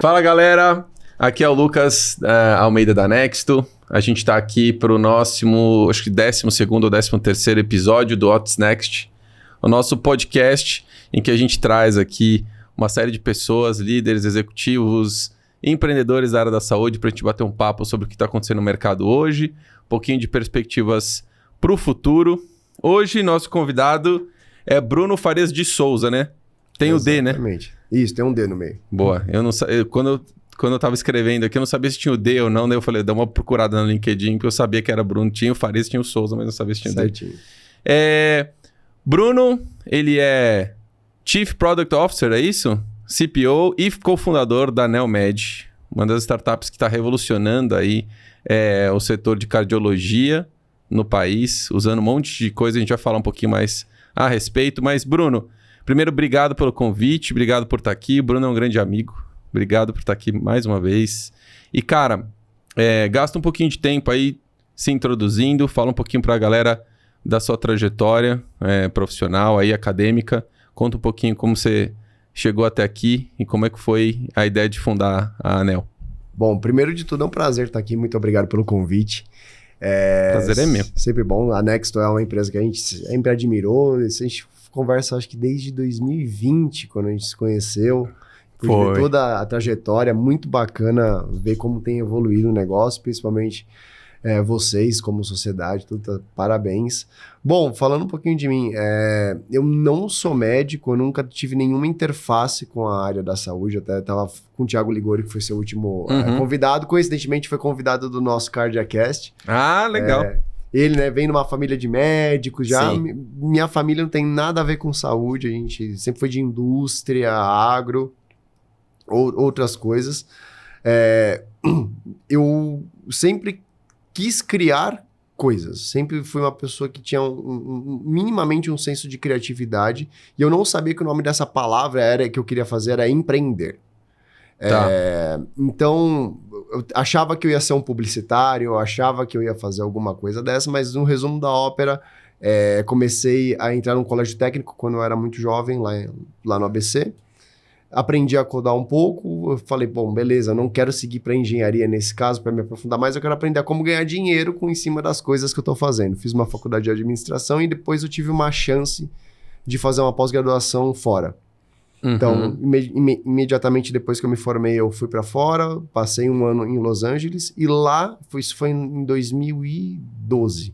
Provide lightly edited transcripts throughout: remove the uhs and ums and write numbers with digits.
Fala galera, aqui é o Lucas Almeida da Nexto. A gente está aqui para o nosso, acho que 12º ou 13º episódio do What's Next, o nosso podcast em que a gente traz aqui uma série de pessoas, líderes, executivos, empreendedores da área da saúde para a gente bater um papo sobre o que está acontecendo no mercado hoje, um pouquinho de perspectivas para o futuro. Hoje, nosso convidado é Bruno Farias de Souza, né? Tem o D, né? Exatamente. Isso, tem um D no meio. Boa. Eu não sabia. Quando eu tava escrevendo aqui, eu não sabia se tinha o D ou não. Daí eu falei, dá uma procurada no LinkedIn, porque eu sabia que era Bruno. Tinha o Farias, tinha o Souza, mas não sabia se tinha o D. Certinho. Bruno, ele é Chief Product Officer, é isso? CPO e cofundador da NeoMed, uma das startups que está revolucionando aí o setor de cardiologia no país, usando um monte de coisa. A gente vai falar um pouquinho mais a respeito. Mas, Bruno, primeiro, obrigado pelo convite, obrigado por estar aqui. O Bruno é um grande amigo, obrigado por estar aqui mais uma vez. E, cara, gasta um pouquinho de tempo aí se introduzindo, fala um pouquinho para a galera da sua trajetória profissional, aí, acadêmica. Conta um pouquinho como você chegou até aqui e como é que foi a ideia de fundar a Anel. Bom, primeiro de tudo, é um prazer estar aqui. Muito obrigado pelo convite. Prazer é meu. Sempre bom. A Nexto é uma empresa que a gente sempre admirou. A gente conversa, acho que desde 2020, quando a gente se conheceu. Ver toda a trajetória, muito bacana ver como tem evoluído o negócio, principalmente vocês como sociedade, tudo, parabéns. Bom, falando um pouquinho de mim, eu não sou médico, eu nunca tive nenhuma interface com a área da saúde, até estava com o Thiago Ligori, que foi seu último convidado, coincidentemente foi convidado do nosso Cardiacast. Ah, legal. Ele, né, vem de uma família de médicos, já Sim. Minha família não tem nada a ver com saúde, a gente sempre foi de indústria, agro, outras coisas. Eu sempre quis criar coisas, sempre fui uma pessoa que tinha minimamente um senso de criatividade, e eu não sabia que o nome dessa palavra que eu queria fazer era empreender. Tá. Então, eu achava que eu ia ser um publicitário, eu achava que eu ia fazer alguma coisa dessa, mas no resumo da ópera, comecei a entrar num colégio técnico quando eu era muito jovem, lá no ABC. Aprendi a codar um pouco, eu falei, bom, beleza, eu não quero seguir para engenharia nesse caso, para me aprofundar mais, eu quero aprender a como ganhar dinheiro em cima das coisas que eu estou fazendo. Fiz uma faculdade de administração e depois eu tive uma chance de fazer uma pós-graduação fora. Então, imediatamente depois que eu me formei, eu fui para fora, passei um ano em Los Angeles, e lá, isso foi em 2012.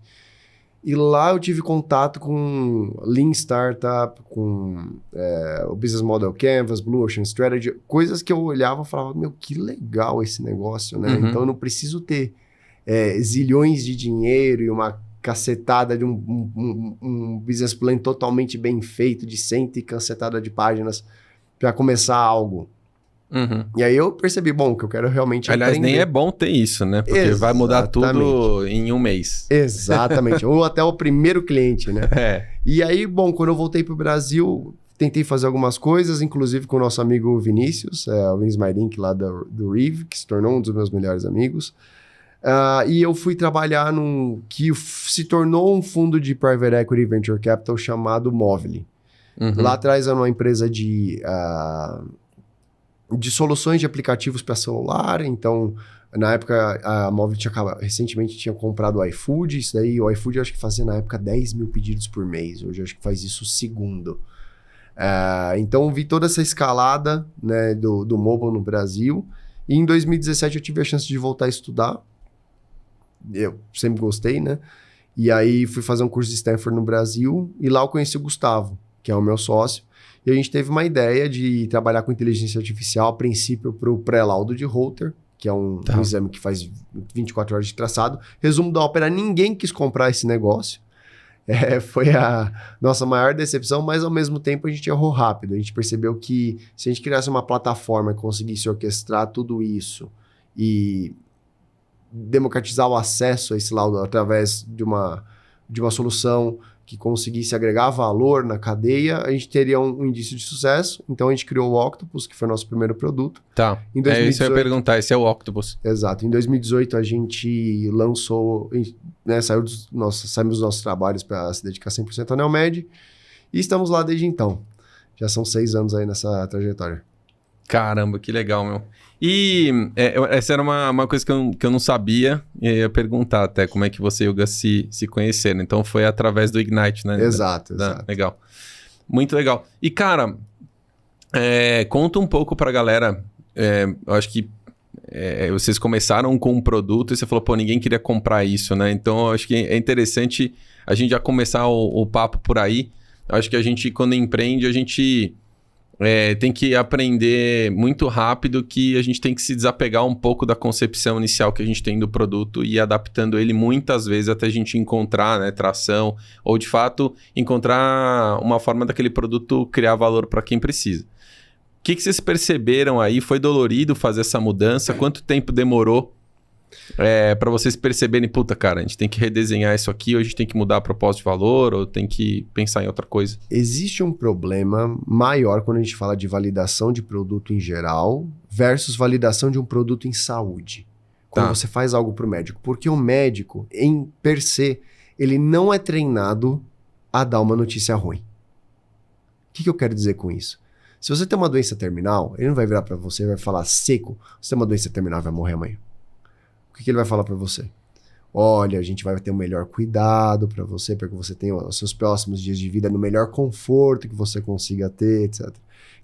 E lá eu tive contato com Lean Startup, com o Business Model Canvas, Blue Ocean Strategy, coisas que eu olhava e falava, meu, que legal esse negócio, né? Então eu não preciso ter zilhões de dinheiro e uma cacetada de um business plan totalmente bem feito, de 100 e cacetada de páginas, para começar algo. E aí eu percebi, bom, que eu quero realmente Aliás, aprender. nem é bom ter isso, né? Porque vai mudar tudo em um mês. Exatamente. Ou até o primeiro cliente, né? E aí, bom, quando eu voltei pro Brasil, tentei fazer algumas coisas, inclusive com o nosso amigo Vinícius, o Vinícius Mairink, lá do Rive, que se tornou um dos meus melhores amigos. E eu fui trabalhar que se tornou um fundo de Private Equity Venture Capital chamado Movile. Lá atrás era uma empresa de soluções de aplicativos para celular. Então, na época, a Movile recentemente tinha comprado o iFood. Isso daí, o iFood eu acho que fazia na época 10 mil pedidos por mês. Hoje eu acho que faz isso segundo. Então, vi toda essa escalada, né, do mobile no Brasil. E em 2017 eu tive a chance de voltar a estudar. Eu sempre gostei, né? E aí fui fazer um curso de Stanford no Brasil. E lá eu conheci o Gustavo, que é o meu sócio. E a gente teve uma ideia de trabalhar com inteligência artificial, a princípio, para o pré-laudo de Holter, que é um exame que faz 24 horas de traçado. Resumo da ópera, ninguém quis comprar esse negócio. Foi a nossa maior decepção, mas ao mesmo tempo a gente errou rápido. A gente percebeu que se a gente criasse uma plataforma que conseguisse orquestrar tudo isso e democratizar o acesso a esse laudo através de uma solução que conseguisse agregar valor na cadeia, a gente teria um indício de sucesso. Então a gente criou o Octopus, que foi o nosso primeiro produto. Tá. Em 2018, isso eu ia perguntar, esse é o Octopus. Exato. Em 2018 a gente lançou, né, saímos dos nossos trabalhos para se dedicar 100% à NeoMed, e estamos lá desde então. Já são 6 anos aí nessa trajetória. Caramba, que legal, meu. E essa era uma coisa que eu não sabia, e eu ia perguntar até como é que você e o Gus se conheceram. Então foi através do Ignite, né? Exato. Legal. Muito legal. E, cara, conta um pouco pra galera. Eu acho que vocês começaram com um produto e você falou, pô, ninguém queria comprar isso, né? Então eu acho que é interessante a gente já começar o papo por aí. Eu acho que a gente, quando empreende, a gente... tem que aprender muito rápido que a gente tem que se desapegar um pouco da concepção inicial que a gente tem do produto e ir adaptando ele muitas vezes até a gente encontrar, né, tração ou, de fato, encontrar uma forma daquele produto criar valor para quem precisa. O que vocês perceberam aí? Foi dolorido fazer essa mudança? Quanto tempo demorou para vocês perceberem, puta, cara, a gente tem que redesenhar isso aqui, ou a gente tem que mudar a proposta de valor, ou tem que pensar em outra coisa? Existe um problema maior quando a gente fala de validação de produto em geral versus validação de um produto em saúde. Quando você faz algo para o médico. Porque o médico, em per se, ele não é treinado a dar uma notícia ruim. O que eu quero dizer com isso? Se você tem uma doença terminal, ele não vai virar para você e vai falar seco, você tem uma doença terminal, vai morrer amanhã. O que ele vai falar para você? Olha, a gente vai ter um melhor cuidado para você, para que você tenha os seus próximos dias de vida no melhor conforto que você consiga ter, etc.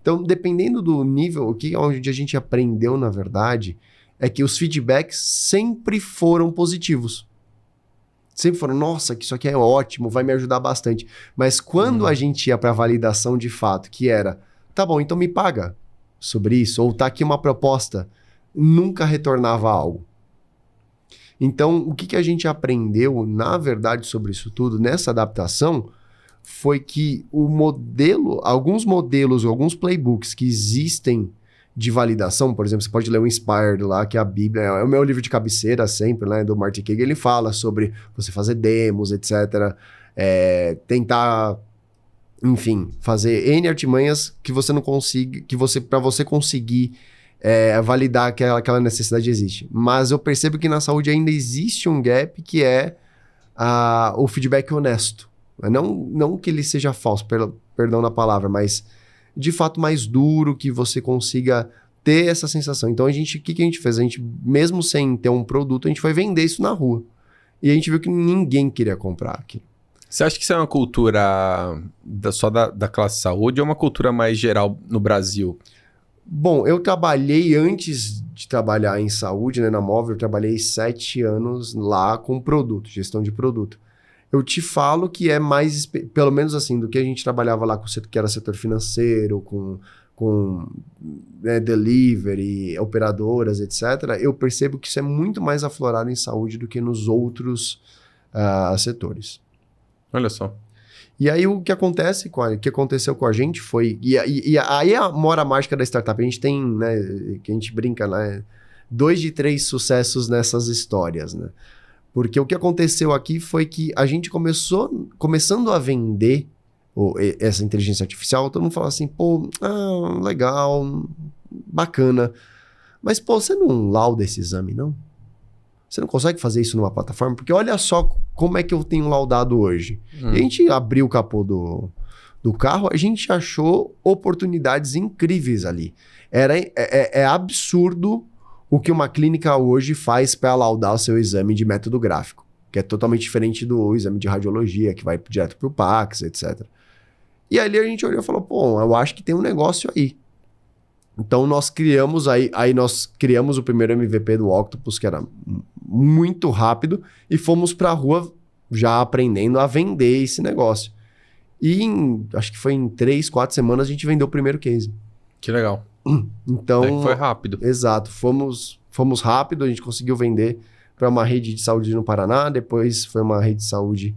Então, dependendo do nível, onde a gente aprendeu, na verdade, é que os feedbacks sempre foram positivos. Sempre foram, nossa, que isso aqui é ótimo, vai me ajudar bastante. Mas quando a gente ia para a validação de fato, que era, tá bom, então me paga sobre isso, ou tá aqui uma proposta, nunca retornava algo. Então, o que a gente aprendeu, na verdade, sobre isso tudo, nessa adaptação, foi que alguns modelos, alguns playbooks que existem de validação, por exemplo, você pode ler o Inspired lá, que é a Bíblia, é o meu livro de cabeceira sempre, né, do Martin Kagan, ele fala sobre você fazer demos, etc., tentar, enfim, fazer N artimanhas que você não consiga, para você conseguir validar que aquela necessidade existe. Mas eu percebo que na saúde ainda existe um gap que é o feedback honesto. Não que ele seja falso, perdão na palavra, mas de fato mais duro, que você consiga ter essa sensação. Então, o que a gente fez? A gente, mesmo sem ter um produto, a gente foi vender isso na rua. E a gente viu que ninguém queria comprar aquilo. Você acha que isso é uma cultura só da classe saúde ou uma cultura mais geral no Brasil? Bom, eu trabalhei antes de trabalhar em saúde, né, na Móvel, eu trabalhei 7 anos lá com produto, gestão de produto. Eu te falo que é mais, pelo menos assim, do que a gente trabalhava lá com o setor, que era setor financeiro, com delivery, operadoras, etc. Eu percebo que isso é muito mais aflorado em saúde do que nos outros setores. Olha só. E aí o que aconteceu com a gente foi... E aí mora a mágica da startup. A gente tem, né, que a gente brinca, né, 2 de 3 sucessos nessas histórias, né? Porque o que aconteceu aqui foi que a gente começando a vender essa inteligência artificial, todo mundo fala assim, pô, legal, bacana. Mas, pô, você não lauda esse exame, não? Você não consegue fazer isso numa plataforma? Porque olha só como é que eu tenho laudado hoje. E a gente abriu o capô do carro, a gente achou oportunidades incríveis ali. É absurdo o que uma clínica hoje faz para laudar o seu exame de método gráfico, que é totalmente diferente do exame de radiologia, que vai direto para o PACS, etc. E ali a gente olhou e falou, pô, eu acho que tem um negócio aí. Então nós criamos o primeiro MVP do Octopus, que era muito rápido, e fomos para a rua já aprendendo a vender esse negócio. E acho que foi em 3, 4 semanas a gente vendeu o primeiro case. Que legal. Então, foi rápido. Exato. Fomos rápido, a gente conseguiu vender para uma rede de saúde no Paraná, depois foi uma rede de saúde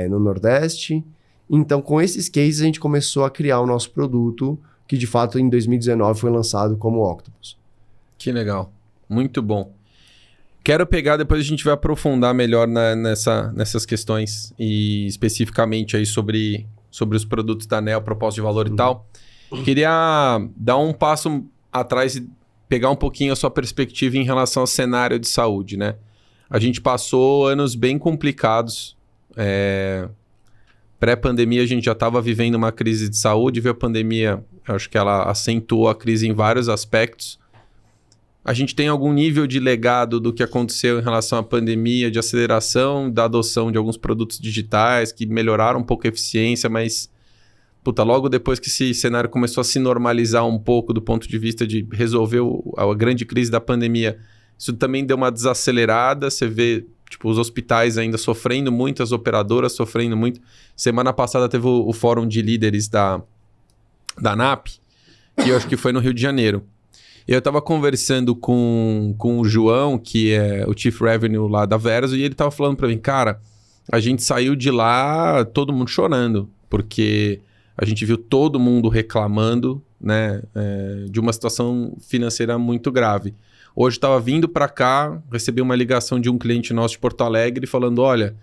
no Nordeste. Então, com esses cases, a gente começou a criar o nosso produto, que de fato em 2019 foi lançado como Octopus. Que legal. Muito bom. Quero pegar, depois a gente vai aprofundar melhor nessas questões e especificamente aí sobre os produtos da Neo, proposta de valor e tal. Queria dar um passo atrás e pegar um pouquinho a sua perspectiva em relação ao cenário de saúde, né? A gente passou anos bem complicados Pré-pandemia, a gente já estava vivendo uma crise de saúde, veio a pandemia, eu acho que ela acentuou a crise em vários aspectos. A gente tem algum nível de legado do que aconteceu em relação à pandemia, de aceleração da adoção de alguns produtos digitais que melhoraram um pouco a eficiência, mas logo depois que esse cenário começou a se normalizar um pouco do ponto de vista de resolver a grande crise da pandemia, isso também deu uma desacelerada. Você vê os hospitais ainda sofrendo muito, as operadoras sofrendo muito. Semana passada teve o fórum de líderes da ANAP, que eu acho que foi no Rio de Janeiro. Eu estava conversando com o João, que é o Chief Revenue lá da Verso, e ele estava falando para mim, cara, a gente saiu de lá todo mundo chorando, porque a gente viu todo mundo reclamando, né, de uma situação financeira muito grave. Hoje estava vindo para cá, recebi uma ligação de um cliente nosso de Porto Alegre falando, olha,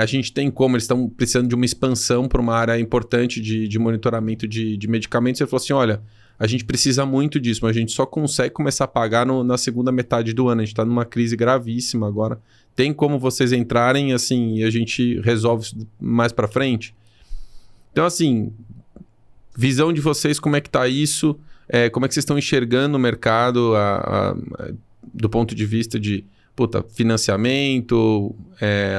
a gente tem como, eles estão precisando de uma expansão para uma área importante de monitoramento de medicamentos. Ele falou assim, olha, a gente precisa muito disso, mas a gente só consegue começar a pagar na segunda metade do ano. A gente está numa crise gravíssima agora. Tem como vocês entrarem assim e a gente resolve isso mais para frente? Então, assim, visão de vocês, como é que está isso? Como é que vocês estão enxergando o mercado do ponto de vista de financiamento,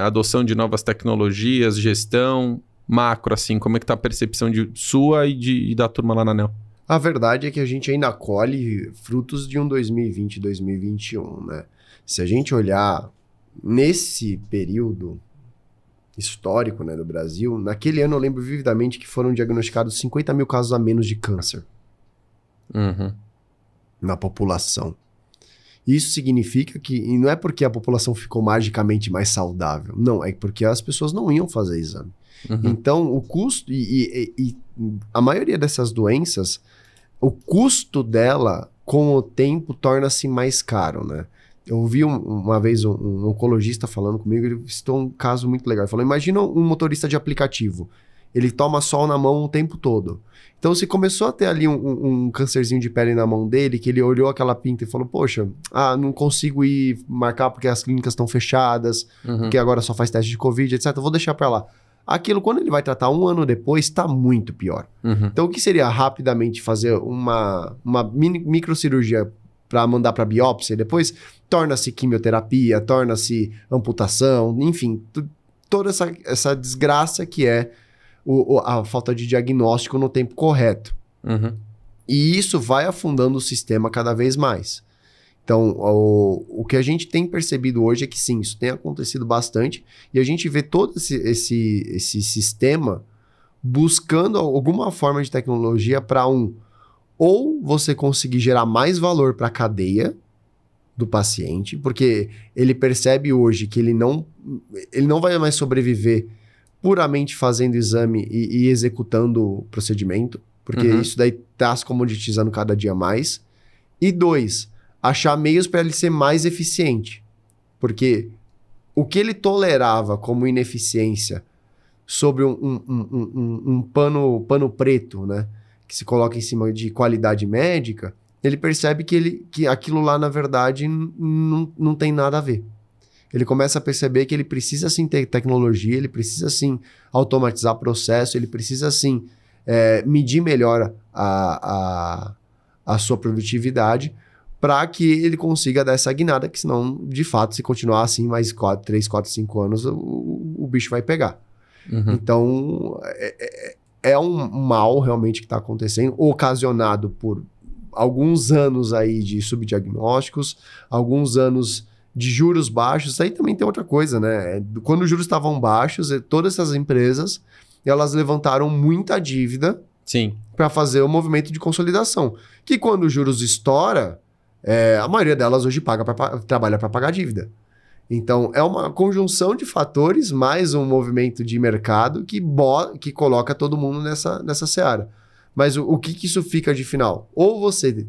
adoção de novas tecnologias, gestão, macro, assim, como é que está a percepção sua e da turma lá na ANEEL? A verdade é que a gente ainda colhe frutos de um 2020 e 2021, né? Se a gente olhar nesse período histórico, né, do Brasil, naquele ano eu lembro vividamente que foram diagnosticados 50 mil casos a menos de câncer. Uhum. Na população. Isso significa que, e não é porque a população ficou magicamente mais saudável, não, é porque as pessoas não iam fazer exame. Uhum. Então, o custo, e a maioria dessas doenças, o custo dela, com o tempo, torna-se mais caro, né? Eu ouvi uma vez um oncologista falando comigo, ele citou um caso muito legal. Ele falou, imagina um motorista de aplicativo, ele toma sol na mão o tempo todo. Então, se começou a ter ali um câncerzinho de pele na mão dele, que ele olhou aquela pinta e falou, poxa, não consigo ir marcar porque as clínicas estão fechadas, porque agora só faz teste de Covid, etc. Vou deixar pra lá. Aquilo, quando ele vai tratar um ano depois, está muito pior. Então, o que seria rapidamente fazer uma microcirurgia para mandar para biópsia e depois torna-se quimioterapia, torna-se amputação, enfim, toda essa desgraça que é a falta de diagnóstico no tempo correto. E isso vai afundando o sistema cada vez mais. Então, o que a gente tem percebido hoje é que sim, isso tem acontecido bastante, e a gente vê todo esse sistema buscando alguma forma de tecnologia para ou você conseguir gerar mais valor para a cadeia do paciente, porque ele percebe hoje que ele não vai mais sobreviver puramente fazendo exame e executando o procedimento, porque isso daí está se comoditizando cada dia mais. E 2, achar meios para ele ser mais eficiente, porque o que ele tolerava como ineficiência sobre um pano preto, né, que se coloca em cima de qualidade médica, ele percebe que aquilo lá, na verdade, não tem nada a ver. Ele começa a perceber que ele precisa sim ter tecnologia, ele precisa sim automatizar processo, ele precisa sim medir melhor a sua produtividade para que ele consiga dar essa guinada, que senão, de fato, se continuar assim mais 3, 4, 5 anos, o bicho vai pegar. Então, é um mal realmente que está acontecendo, ocasionado por alguns anos aí de subdiagnósticos, alguns anos de juros baixos. Aí também tem outra coisa, né? Quando os juros estavam baixos, todas essas empresas, elas levantaram muita dívida para fazer o movimento de consolidação. Que quando os juros estoura, a maioria delas hoje trabalha para pagar dívida. Então, é uma conjunção de fatores, mais um movimento de mercado que coloca todo mundo nessa seara. Mas o que isso fica de final? Ou você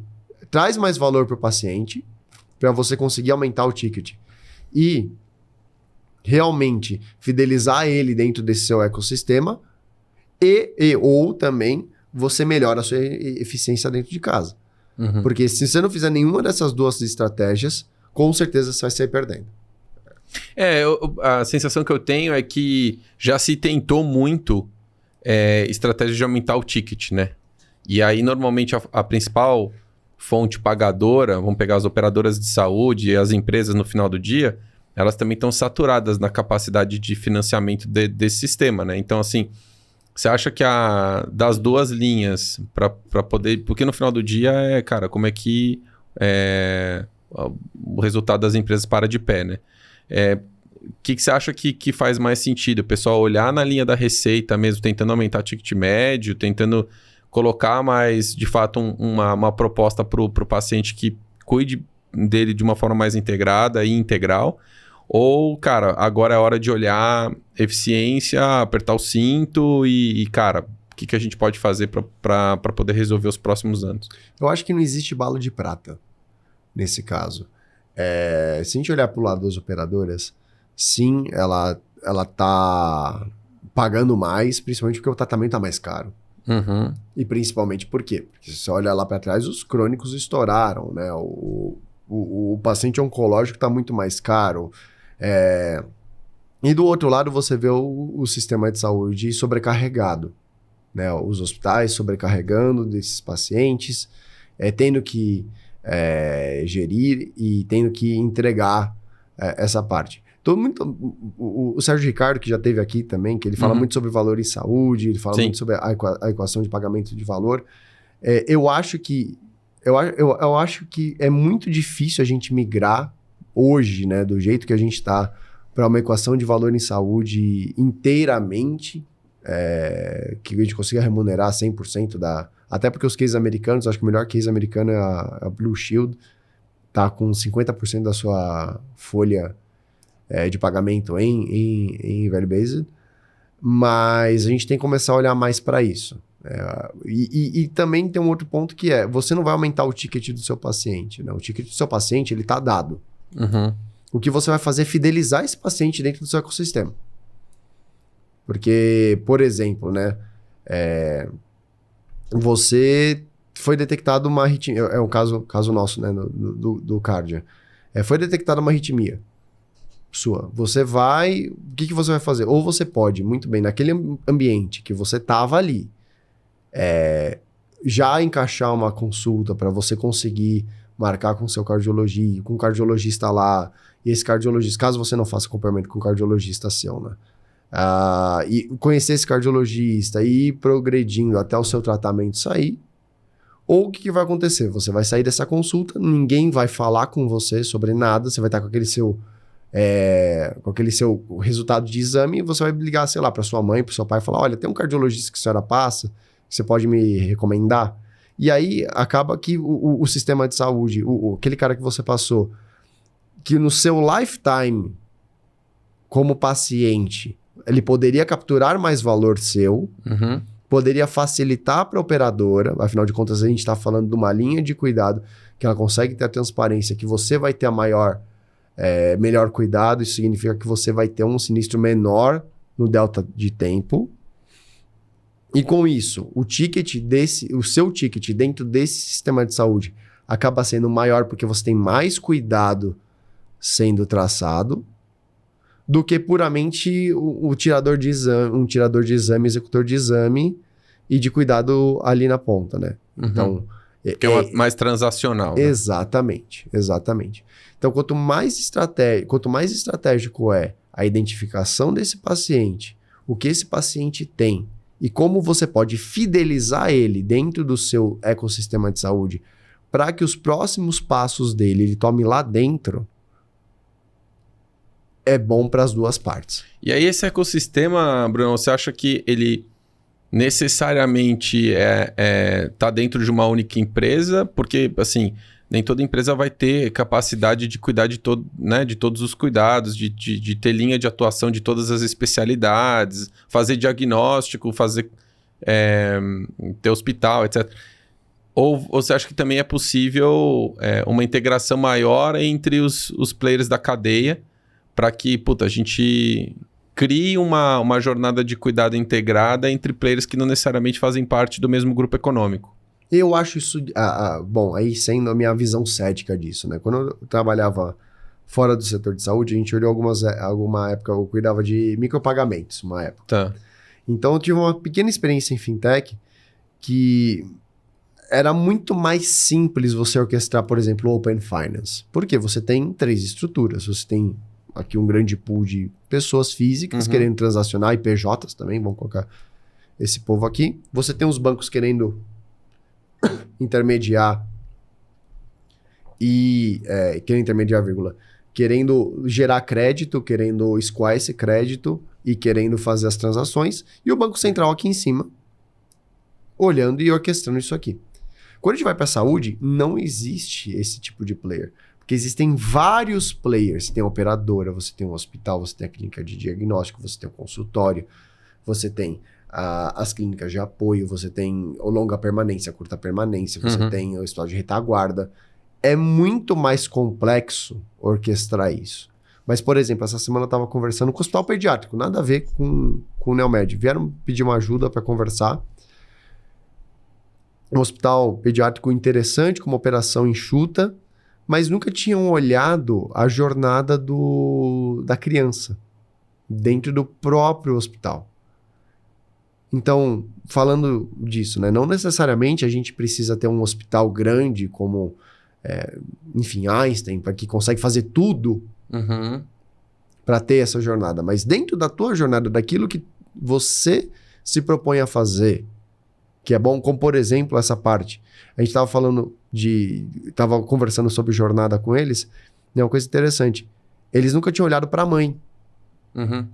traz mais valor para o paciente, para você conseguir aumentar o ticket e realmente fidelizar ele dentro desse seu ecossistema, ou também você melhora a sua eficiência dentro de casa. Porque se você não fizer nenhuma dessas duas estratégias, com certeza você vai sair perdendo. A sensação que eu tenho é que já se tentou muito estratégia de aumentar o ticket, né? E aí, normalmente, a principal fonte pagadora, vamos pegar as operadoras de saúde e as empresas no final do dia, elas também estão saturadas na capacidade de financiamento desse sistema, né? Então, assim, você acha que das duas linhas, para poder... Porque no final do dia, cara, como é que o resultado das empresas para de pé, né? O que você acha que faz mais sentido? O pessoal olhar na linha da receita mesmo, tentando aumentar o ticket médio, tentando colocar mais, de fato, uma proposta para o paciente que cuide dele de uma forma mais integrada e integral? Ou, cara, agora é hora de olhar eficiência, apertar o cinto e cara, o que a gente pode fazer para poder resolver os próximos anos? Eu acho que não existe bala de prata nesse caso. Se a gente olhar para o lado das operadoras, sim, ela tá pagando mais, principalmente porque o tratamento tá mais caro. Uhum. E principalmente por quê? Porque se você olha lá para trás, os crônicos estouraram, né? O paciente oncológico está muito mais caro. E do outro lado você vê o sistema de saúde sobrecarregado, né? Os hospitais sobrecarregando desses pacientes, tendo que gerir e tendo que entregar essa parte. O Sérgio Ricardo, que já esteve aqui também, que ele fala muito sobre valor em saúde, ele fala Sim. muito sobre a equação de pagamento de valor. Eu acho que é muito difícil a gente migrar hoje, né, do jeito que a gente está, para uma equação de valor em saúde inteiramente, que a gente consiga remunerar 100% da... Até porque os cases americanos, acho que o melhor case americano é a Blue Shield, tá com 50% da sua folha de pagamento em value-based, mas a gente tem que começar a olhar mais para isso. E também tem um outro ponto que você não vai aumentar o ticket do seu paciente, né? O ticket do seu paciente, ele tá dado. Uhum. O que você vai fazer é fidelizar esse paciente dentro do seu ecossistema. Porque, por exemplo, né? Você foi detectado uma arritmia, é um caso nosso, né? Do Cardia. Foi detectada uma arritmia sua. Você vai... O que você vai fazer? Ou você pode, muito bem, naquele ambiente que você tava ali, já encaixar uma consulta para você conseguir marcar com o seu cardiologista, com o cardiologista lá, e esse cardiologista, caso você não faça acompanhamento com o cardiologista seu, né? E conhecer esse cardiologista e ir progredindo até o seu tratamento sair. Ou o que vai acontecer? Você vai sair dessa consulta, ninguém vai falar com você sobre nada, você vai estar com aquele seu resultado de exame, e você vai ligar, sei lá, para sua mãe, para seu pai e falar: olha, tem um cardiologista que a senhora passa, que você pode me recomendar? E aí acaba que o sistema de saúde, aquele cara que você passou, que no seu lifetime como paciente, ele poderia capturar mais valor seu, poderia facilitar para a operadora, afinal de contas a gente está falando de uma linha de cuidado que ela consegue ter a transparência, que você vai ter melhor cuidado, isso significa que você vai ter um sinistro menor no delta de tempo. E com isso, o seu ticket dentro desse sistema de saúde acaba sendo maior porque você tem mais cuidado sendo traçado do que puramente o tirador de exame, um tirador de exame, executor de exame e de cuidado ali na ponta, né? Então, que é mais transacional. Né? Exatamente. Então, quanto mais estratégico é a identificação desse paciente, o que esse paciente tem e como você pode fidelizar ele dentro do seu ecossistema de saúde para que os próximos passos dele ele tome lá dentro, é bom para as duas partes. E aí esse ecossistema, Bruno, você acha que ele necessariamente tá dentro de uma única empresa? Porque, assim, nem toda empresa vai ter capacidade de cuidar de todos os cuidados, de ter linha de atuação de todas as especialidades, fazer diagnóstico, ter hospital, etc. Ou você acha que também é possível uma integração maior entre os players da cadeia para que a gente crie uma jornada de cuidado integrada entre players que não necessariamente fazem parte do mesmo grupo econômico? Eu acho isso... bom, aí sendo a minha visão cética disso, né? Quando eu trabalhava fora do setor de saúde, a gente olhou alguma época, eu cuidava de micropagamentos, uma época. Tá. Então, eu tive uma pequena experiência em fintech que era muito mais simples você orquestrar, por exemplo, o Open Finance. Porque você tem 3 estruturas. Você tem aqui um grande pool de pessoas físicas querendo transacionar, e PJs também, vamos colocar esse povo aqui. Você tem os bancos querendo intermediar querendo gerar crédito, querendo escoar esse crédito e querendo fazer as transações, e o Banco Central aqui em cima, olhando e orquestrando isso aqui. Quando a gente vai para a saúde, não existe esse tipo de player, porque existem vários players. Você tem a operadora, você tem um hospital, você tem a clínica de diagnóstico, você tem o consultório, você tem as clínicas de apoio, você tem o longa permanência, a curta permanência, você tem o hospital de retaguarda. É muito mais complexo orquestrar isso. Mas, por exemplo, essa semana eu estava conversando com o hospital pediátrico, nada a ver com o Neomed. Vieram pedir uma ajuda para conversar. Um hospital pediátrico interessante, com uma operação enxuta, mas nunca tinham olhado a jornada da criança dentro do próprio hospital. Então, falando disso, né, não necessariamente a gente precisa ter um hospital grande como... enfim, Einstein, que consegue fazer tudo para ter essa jornada. Mas dentro da tua jornada, daquilo que você se propõe a fazer, que é bom, como por exemplo essa parte. A gente estava conversando sobre jornada com eles, é uma coisa interessante. Eles nunca tinham olhado para a mãe.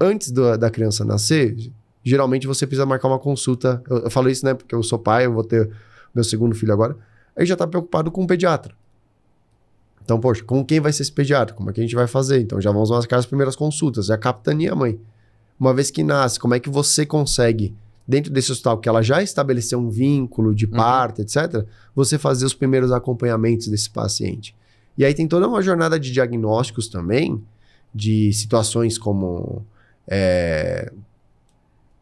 Antes da criança nascer, geralmente você precisa marcar uma consulta. Eu falo isso, né, porque eu sou pai, eu vou ter meu segundo filho agora. Aí já está preocupado com o pediatra. Então, poxa, com quem vai ser esse pediatra? Como é que a gente vai fazer? Então, já vamos marcar as primeiras consultas. Já capitania a mãe. Uma vez que nasce, como é que você consegue, dentro desse hospital, que ela já estabeleceu um vínculo de parto, etc., você fazer os primeiros acompanhamentos desse paciente? E aí tem toda uma jornada de diagnósticos também, de situações como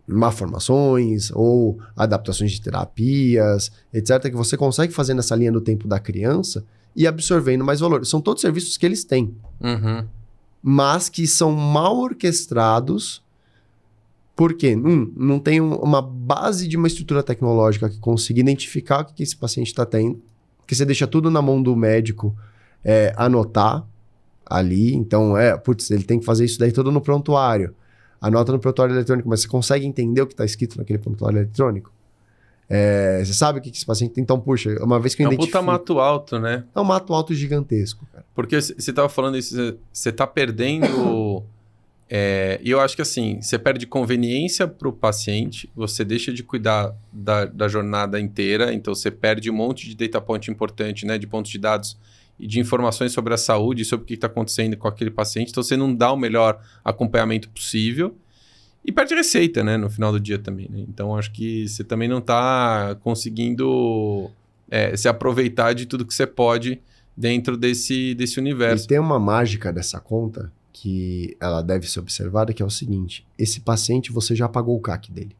malformações ou adaptações de terapias, etc., que você consegue fazer nessa linha do tempo da criança e absorvendo mais valor. São todos serviços que eles têm, mas que são mal orquestrados porque não tem uma base de uma estrutura tecnológica que consiga identificar o que esse paciente está tendo, que você deixa tudo na mão do médico anotar ali. Então, ele tem que fazer isso daí todo no prontuário. Anota no prontuário eletrônico, mas você consegue entender o que está escrito naquele prontuário eletrônico? Você sabe o que esse paciente tem? Então, puxa, uma vez que eu identifico... É um puta mato alto, né? É um mato alto gigantesco, cara. Porque você estava falando isso, você está perdendo... e eu acho que assim, você perde conveniência para o paciente, você deixa de cuidar da jornada inteira, então você perde um monte de data point importante, né? De pontos de dados e de informações sobre a saúde, sobre o que está acontecendo com aquele paciente. Então você não dá o melhor acompanhamento possível. E perde receita, né? No final do dia também, né? Então, acho que você também não está conseguindo se aproveitar de tudo que você pode dentro desse universo. E tem uma mágica dessa conta que ela deve ser observada, que é o seguinte. Esse paciente, você já pagou o CAC dele.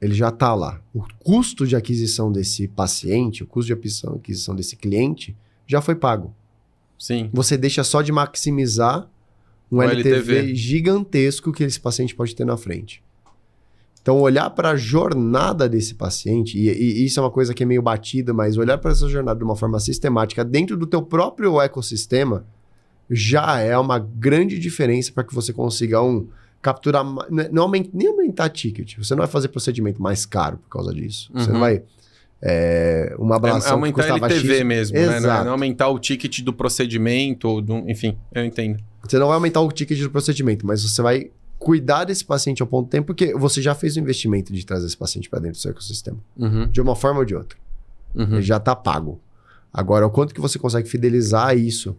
Ele já está lá. O custo de aquisição desse paciente, o custo de aquisição desse cliente, já foi pago. Sim. Você deixa só de maximizar um LTV gigantesco que esse paciente pode ter na frente. Então, olhar para a jornada desse paciente, e isso é uma coisa que é meio batida, mas olhar para essa jornada de uma forma sistemática dentro do teu próprio ecossistema já é uma grande diferença para que você consiga capturar, nem aumentar ticket. Você não vai fazer procedimento mais caro por causa disso. Você não vai... uma ablação aumentar que custava LTV X, mesmo, né? Não aumentar o ticket do procedimento, enfim, eu entendo. Você não vai aumentar o ticket do procedimento, mas você vai cuidar desse paciente ao ponto do tempo, porque você já fez o investimento de trazer esse paciente para dentro do seu ecossistema. De uma forma ou de outra. Ele já está pago. Agora, o quanto que você consegue fidelizar isso?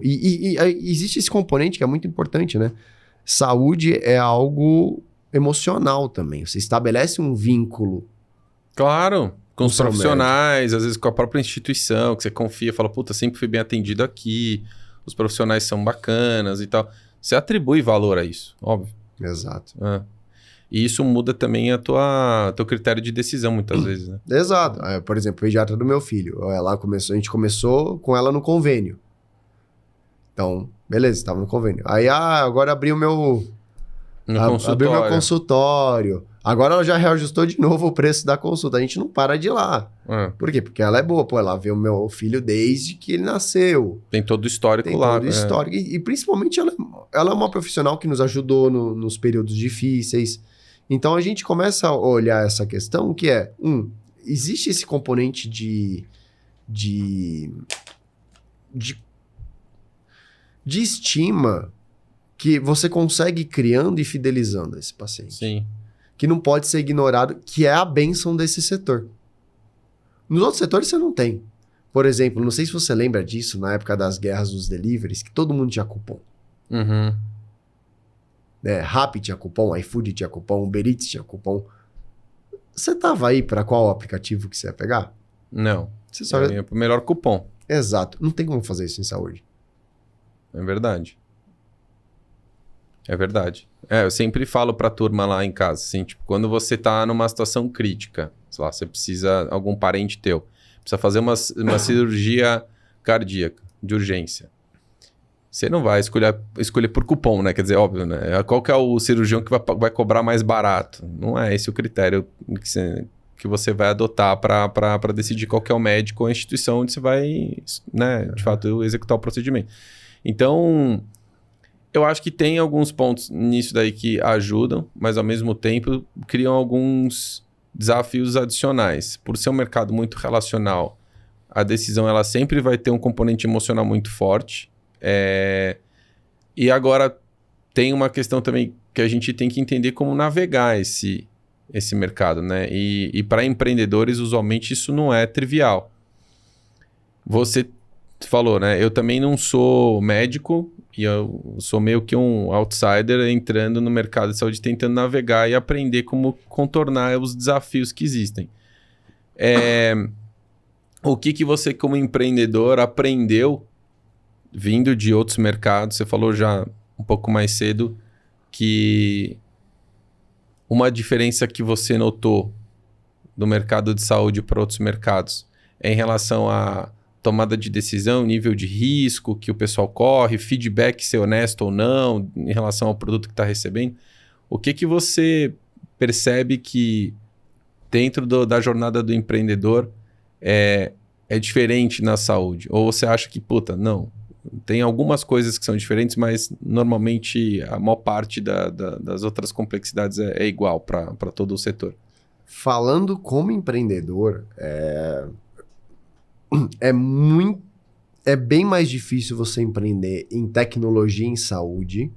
E existe esse componente que é muito importante, né? Saúde é algo emocional também. Você estabelece um vínculo. Claro. Com os profissionais, às vezes com a própria instituição, que você confia, fala, puta, sempre fui bem atendido aqui, os profissionais são bacanas e tal. Você atribui valor a isso, óbvio. Exato. E isso muda também teu critério de decisão, muitas vezes, né? Exato. Por exemplo, o pediatra do meu filho. A gente começou com ela no convênio. Então, beleza, estava no convênio. Aí, agora abri o meu... Abri o meu consultório. Agora ela já reajustou de novo o preço da consulta. A gente não para de ir lá. Por quê? Porque ela é boa. Pô, ela vê o meu filho desde que ele nasceu. Tem todo o histórico lá. Tem todo o histórico. E principalmente ela é uma profissional que nos ajudou nos períodos difíceis. Então a gente começa a olhar essa questão que é... existe esse componente de estima que você consegue ir criando e fidelizando esse paciente. Sim. Que não pode ser ignorado, que é a bênção desse setor. Nos outros setores você não tem. Por exemplo, não sei se você lembra disso, na época das guerras dos deliveries, que todo mundo tinha cupom. Uhum. Rappi tinha cupom, iFood tinha cupom, Uber Eats tinha cupom. Você tava aí para qual aplicativo que você ia pegar? Não. Você só ia pro melhor cupom. Exato. Não tem como fazer isso em saúde. É verdade. É verdade. Eu sempre falo pra turma lá em casa, assim, tipo, quando você tá numa situação crítica, sei lá, você precisa, algum parente teu, precisa fazer uma cirurgia cardíaca, de urgência. Você não vai escolher por cupom, né? Quer dizer, óbvio, né? Qual que é o cirurgião que vai cobrar mais barato? Não é esse o critério que você vai adotar para decidir qual que é o médico ou a instituição onde você vai, né, de fato, executar o procedimento. Então... eu acho que tem alguns pontos nisso daí que ajudam, mas ao mesmo tempo criam alguns desafios adicionais. Por ser um mercado muito relacional, a decisão ela sempre vai ter um componente emocional muito forte. E agora tem uma questão também que a gente tem que entender como navegar esse mercado, né? E para empreendedores, usualmente, isso não é trivial. Você falou, né? Eu também não sou médico, e eu sou meio que um outsider entrando no mercado de saúde, tentando navegar e aprender como contornar os desafios que existem. O que você, como empreendedor, aprendeu vindo de outros mercados? Você falou já um pouco mais cedo que uma diferença que você notou do mercado de saúde para outros mercados é em relação a tomada de decisão, nível de risco que o pessoal corre, feedback ser honesto ou não em relação ao produto que está recebendo. O que você percebe que dentro da jornada do empreendedor é diferente na saúde? Ou você acha que, não, tem algumas coisas que são diferentes, mas normalmente a maior parte das outras complexidades é igual para todo o setor? Falando como empreendedor, é bem mais difícil você empreender em tecnologia em saúde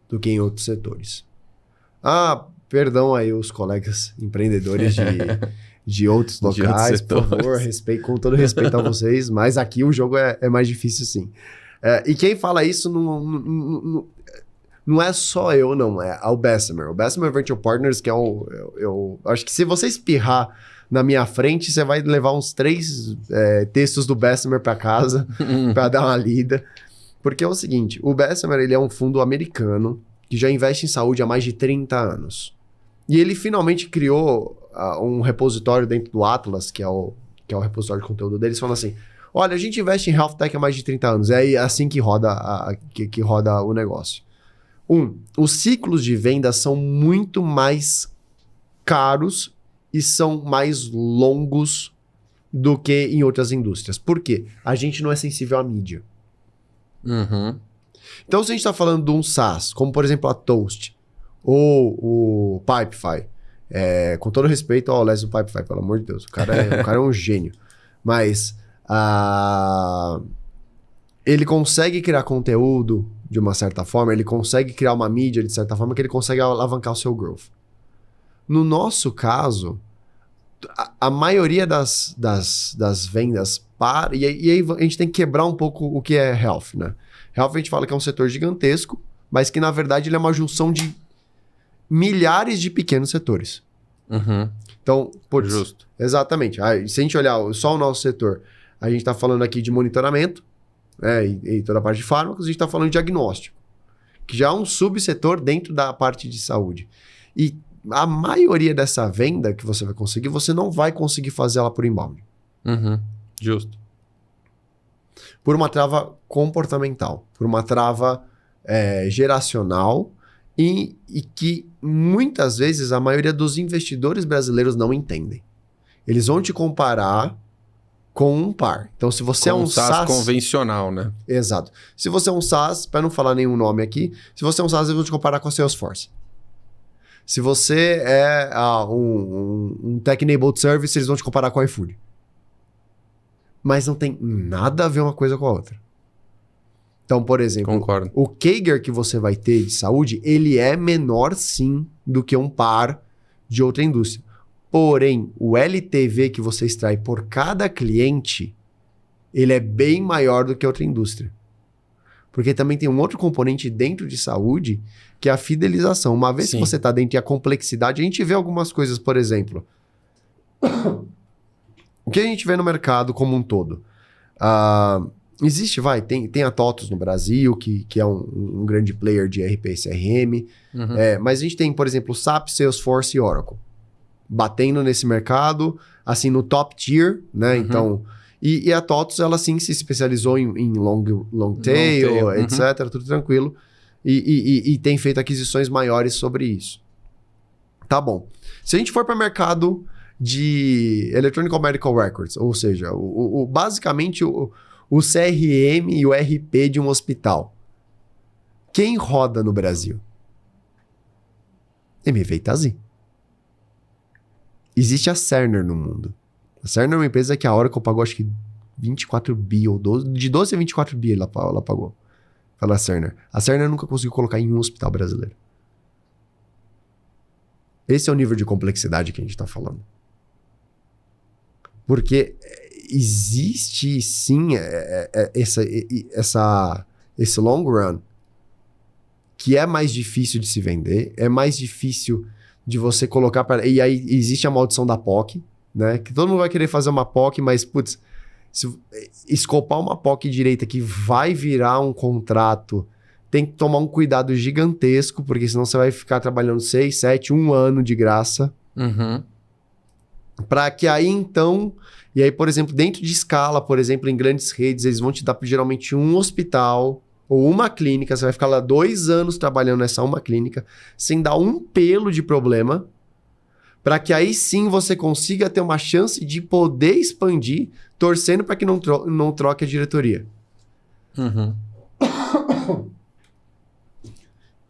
do que em outros setores. Perdão aí os colegas empreendedores de outros locais, por favor, com todo respeito a vocês, mas aqui o jogo é mais difícil sim. E quem fala isso não é só eu, não, é o Bessemer. O Bessemer Venture Partners, que eu acho que se você espirrar na minha frente, você vai levar uns 3 textos do Bessemer para casa para dar uma lida. Porque é o seguinte, o Bessemer ele é um fundo americano que já investe em saúde há mais de 30 anos. E ele finalmente criou um repositório dentro do Atlas, que é o repositório de conteúdo deles, falando assim, olha, a gente investe em Health Tech há mais de 30 anos. É assim que roda, que roda o negócio. Os ciclos de venda são muito mais caros e são mais longos do que em outras indústrias. Por quê? A gente não é sensível à mídia. Uhum. Então, se a gente está falando de um SaaS, como por exemplo a Toast, ou o Pipefy, com todo respeito ao Leslie Pipefy, pelo amor de Deus, o cara é um gênio. Mas ele consegue criar conteúdo de uma certa forma, ele consegue criar uma mídia de certa forma que ele consegue alavancar o seu growth. No nosso caso, a maioria das vendas para... E aí a gente tem que quebrar um pouco o que é health, né? Health a gente fala que é um setor gigantesco, mas que na verdade ele é uma junção de milhares de pequenos setores. Uhum. Então, justo. Exatamente. Se a gente olhar só o nosso setor, a gente está falando aqui de monitoramento, e toda a parte de fármacos, a gente está falando de diagnóstico, que já é um subsetor dentro da parte de saúde. E a maioria dessa venda que você vai conseguir, você não vai conseguir fazer ela por inbound. Uhum. Justo. Por uma trava comportamental, por uma trava geracional e que muitas vezes a maioria dos investidores brasileiros não entendem. Eles vão te comparar com um par. Então, se você é um SaaS convencional, né? Exato. Se você é um SaaS, para não falar nenhum nome aqui, se você é um SaaS, eles vão te comparar com a Salesforce. Se você é um Tech-Enabled Service, eles vão te comparar com a iFood. Mas não tem nada a ver uma coisa com a outra. Então, por exemplo, Concordo. o CAGR que você vai ter de saúde, ele é menor sim do que um par de outra indústria. Porém, o LTV que você extrai por cada cliente, ele é bem maior do que outra indústria. Porque também tem um outro componente dentro de saúde, que é a fidelização. Uma vez que você está dentro da complexidade, a gente vê algumas coisas, por exemplo. O que a gente vê no mercado como um todo? Existe, tem a TOTUS no Brasil, que é um grande player de RP e CRM. Mas a gente tem, por exemplo, SAP, Salesforce e Oracle. Batendo nesse mercado, assim, no top tier, né? Então, e a TOTUS, ela sim se especializou em long tail, etc. Tudo tranquilo. E tem feito aquisições maiores sobre isso. Tá bom. Se a gente for para o mercado de Electronic Medical Records, ou seja, basicamente o CRM e o RP de um hospital. Quem roda no Brasil? MV Itazi. Existe a Cerner no mundo. A Cerner é uma empresa que a Oracle pagou acho que 24 bi ou 12, de 12 a 24 bi ela pagou. Fala a Cerner. A Cerner nunca conseguiu colocar em um hospital brasileiro. Esse é o nível de complexidade que a gente está falando. Porque existe sim esse long run que é mais difícil de se vender, é mais difícil de você colocar... E aí existe a maldição da POC, né? Que todo mundo vai querer fazer uma POC, mas, putz, se escopar uma POC direita que vai virar um contrato, tem que tomar um cuidado gigantesco, porque senão você vai ficar trabalhando 6, 7, 1 ano de graça. Para que aí, então... E aí, por exemplo, dentro de escala, por exemplo, em grandes redes, eles vão te dar geralmente um hospital ou uma clínica. Você vai ficar lá 2 anos trabalhando nessa uma clínica, sem dar um pelo de problema, para que aí sim você consiga ter uma chance de poder expandir, torcendo para que não troque a diretoria.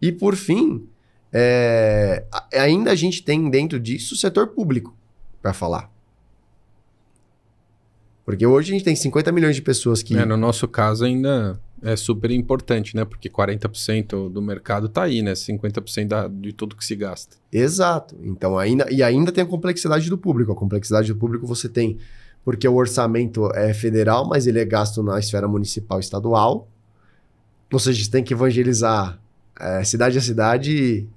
E por fim, ainda a gente tem dentro disso o setor público para falar. Porque hoje a gente tem 50 milhões de pessoas que... no nosso caso ainda é super importante, né? Porque 40% do mercado tá aí, né? 50% de tudo que se gasta. Exato. Então, ainda tem a complexidade do público. A complexidade do público você tem porque o orçamento é federal, mas ele é gasto na esfera municipal e estadual. Ou seja, você tem que evangelizar cidade a cidade,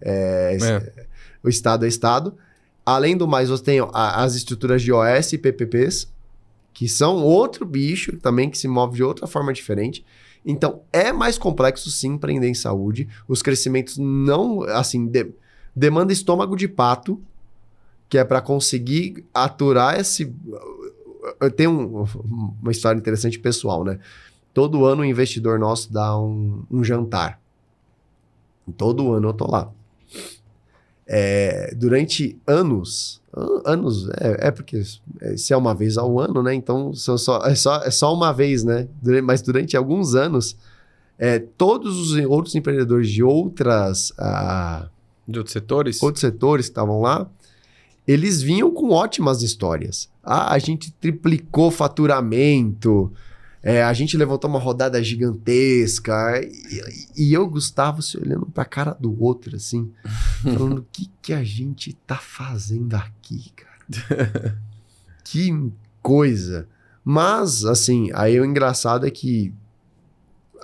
o estado a estado. Além do mais, você tem as estruturas de OS e PPPs, que são outro bicho também, que se move de outra forma diferente. Então, é mais complexo sim empreender em saúde. Os crescimentos não, assim, demanda estômago de pato, que é para conseguir aturar esse... Eu tenho uma história interessante pessoal, né? Todo ano o investidor nosso dá um jantar. Todo ano eu tô lá. Durante anos, porque se é uma vez ao ano, né? Então é só uma vez, né? Mas durante alguns anos, todos os outros empreendedores de outros setores que estavam lá, eles vinham com ótimas histórias. A gente triplicou faturamento, a gente levantou uma rodada gigantesca, e eu, Gustavo, se olhando pra cara do outro, assim, falando, o que a gente tá fazendo aqui, cara? Que coisa. Mas, assim, aí o engraçado é que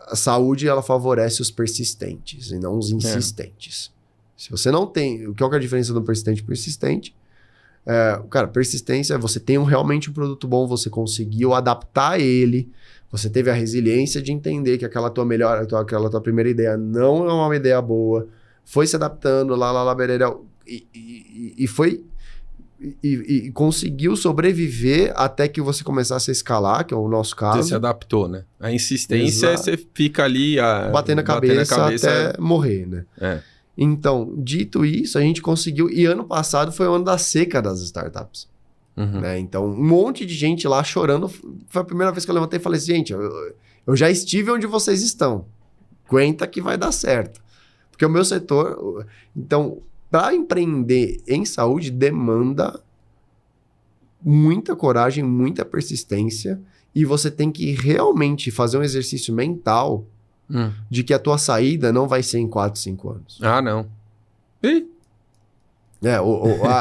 a saúde, ela favorece os persistentes e não os insistentes. Se você não tem... Qual que é a diferença do persistente e persistente? Cara, persistência é você tem realmente um produto bom, você conseguiu adaptar ele, você teve a resiliência de entender que aquela tua primeira ideia não é uma ideia boa, foi se adaptando, bererel, e foi... e conseguiu sobreviver até que você começasse a escalar, que é o nosso caso. Você se adaptou, né? A insistência, Exato. você fica ali... Batendo a cabeça até morrer, né? É. Então, dito isso, a gente conseguiu... E ano passado foi o ano da seca das startups. Uhum. Né? Então, um monte de gente lá chorando. Foi a primeira vez que eu levantei e falei assim, gente, eu já estive onde vocês estão. Aguenta que vai dar certo. Porque o meu setor... Então, para empreender em saúde, demanda muita coragem, muita persistência. E você tem que realmente fazer um exercício mental de que a tua saída não vai ser em 4, 5 anos. Ah, não. Ih.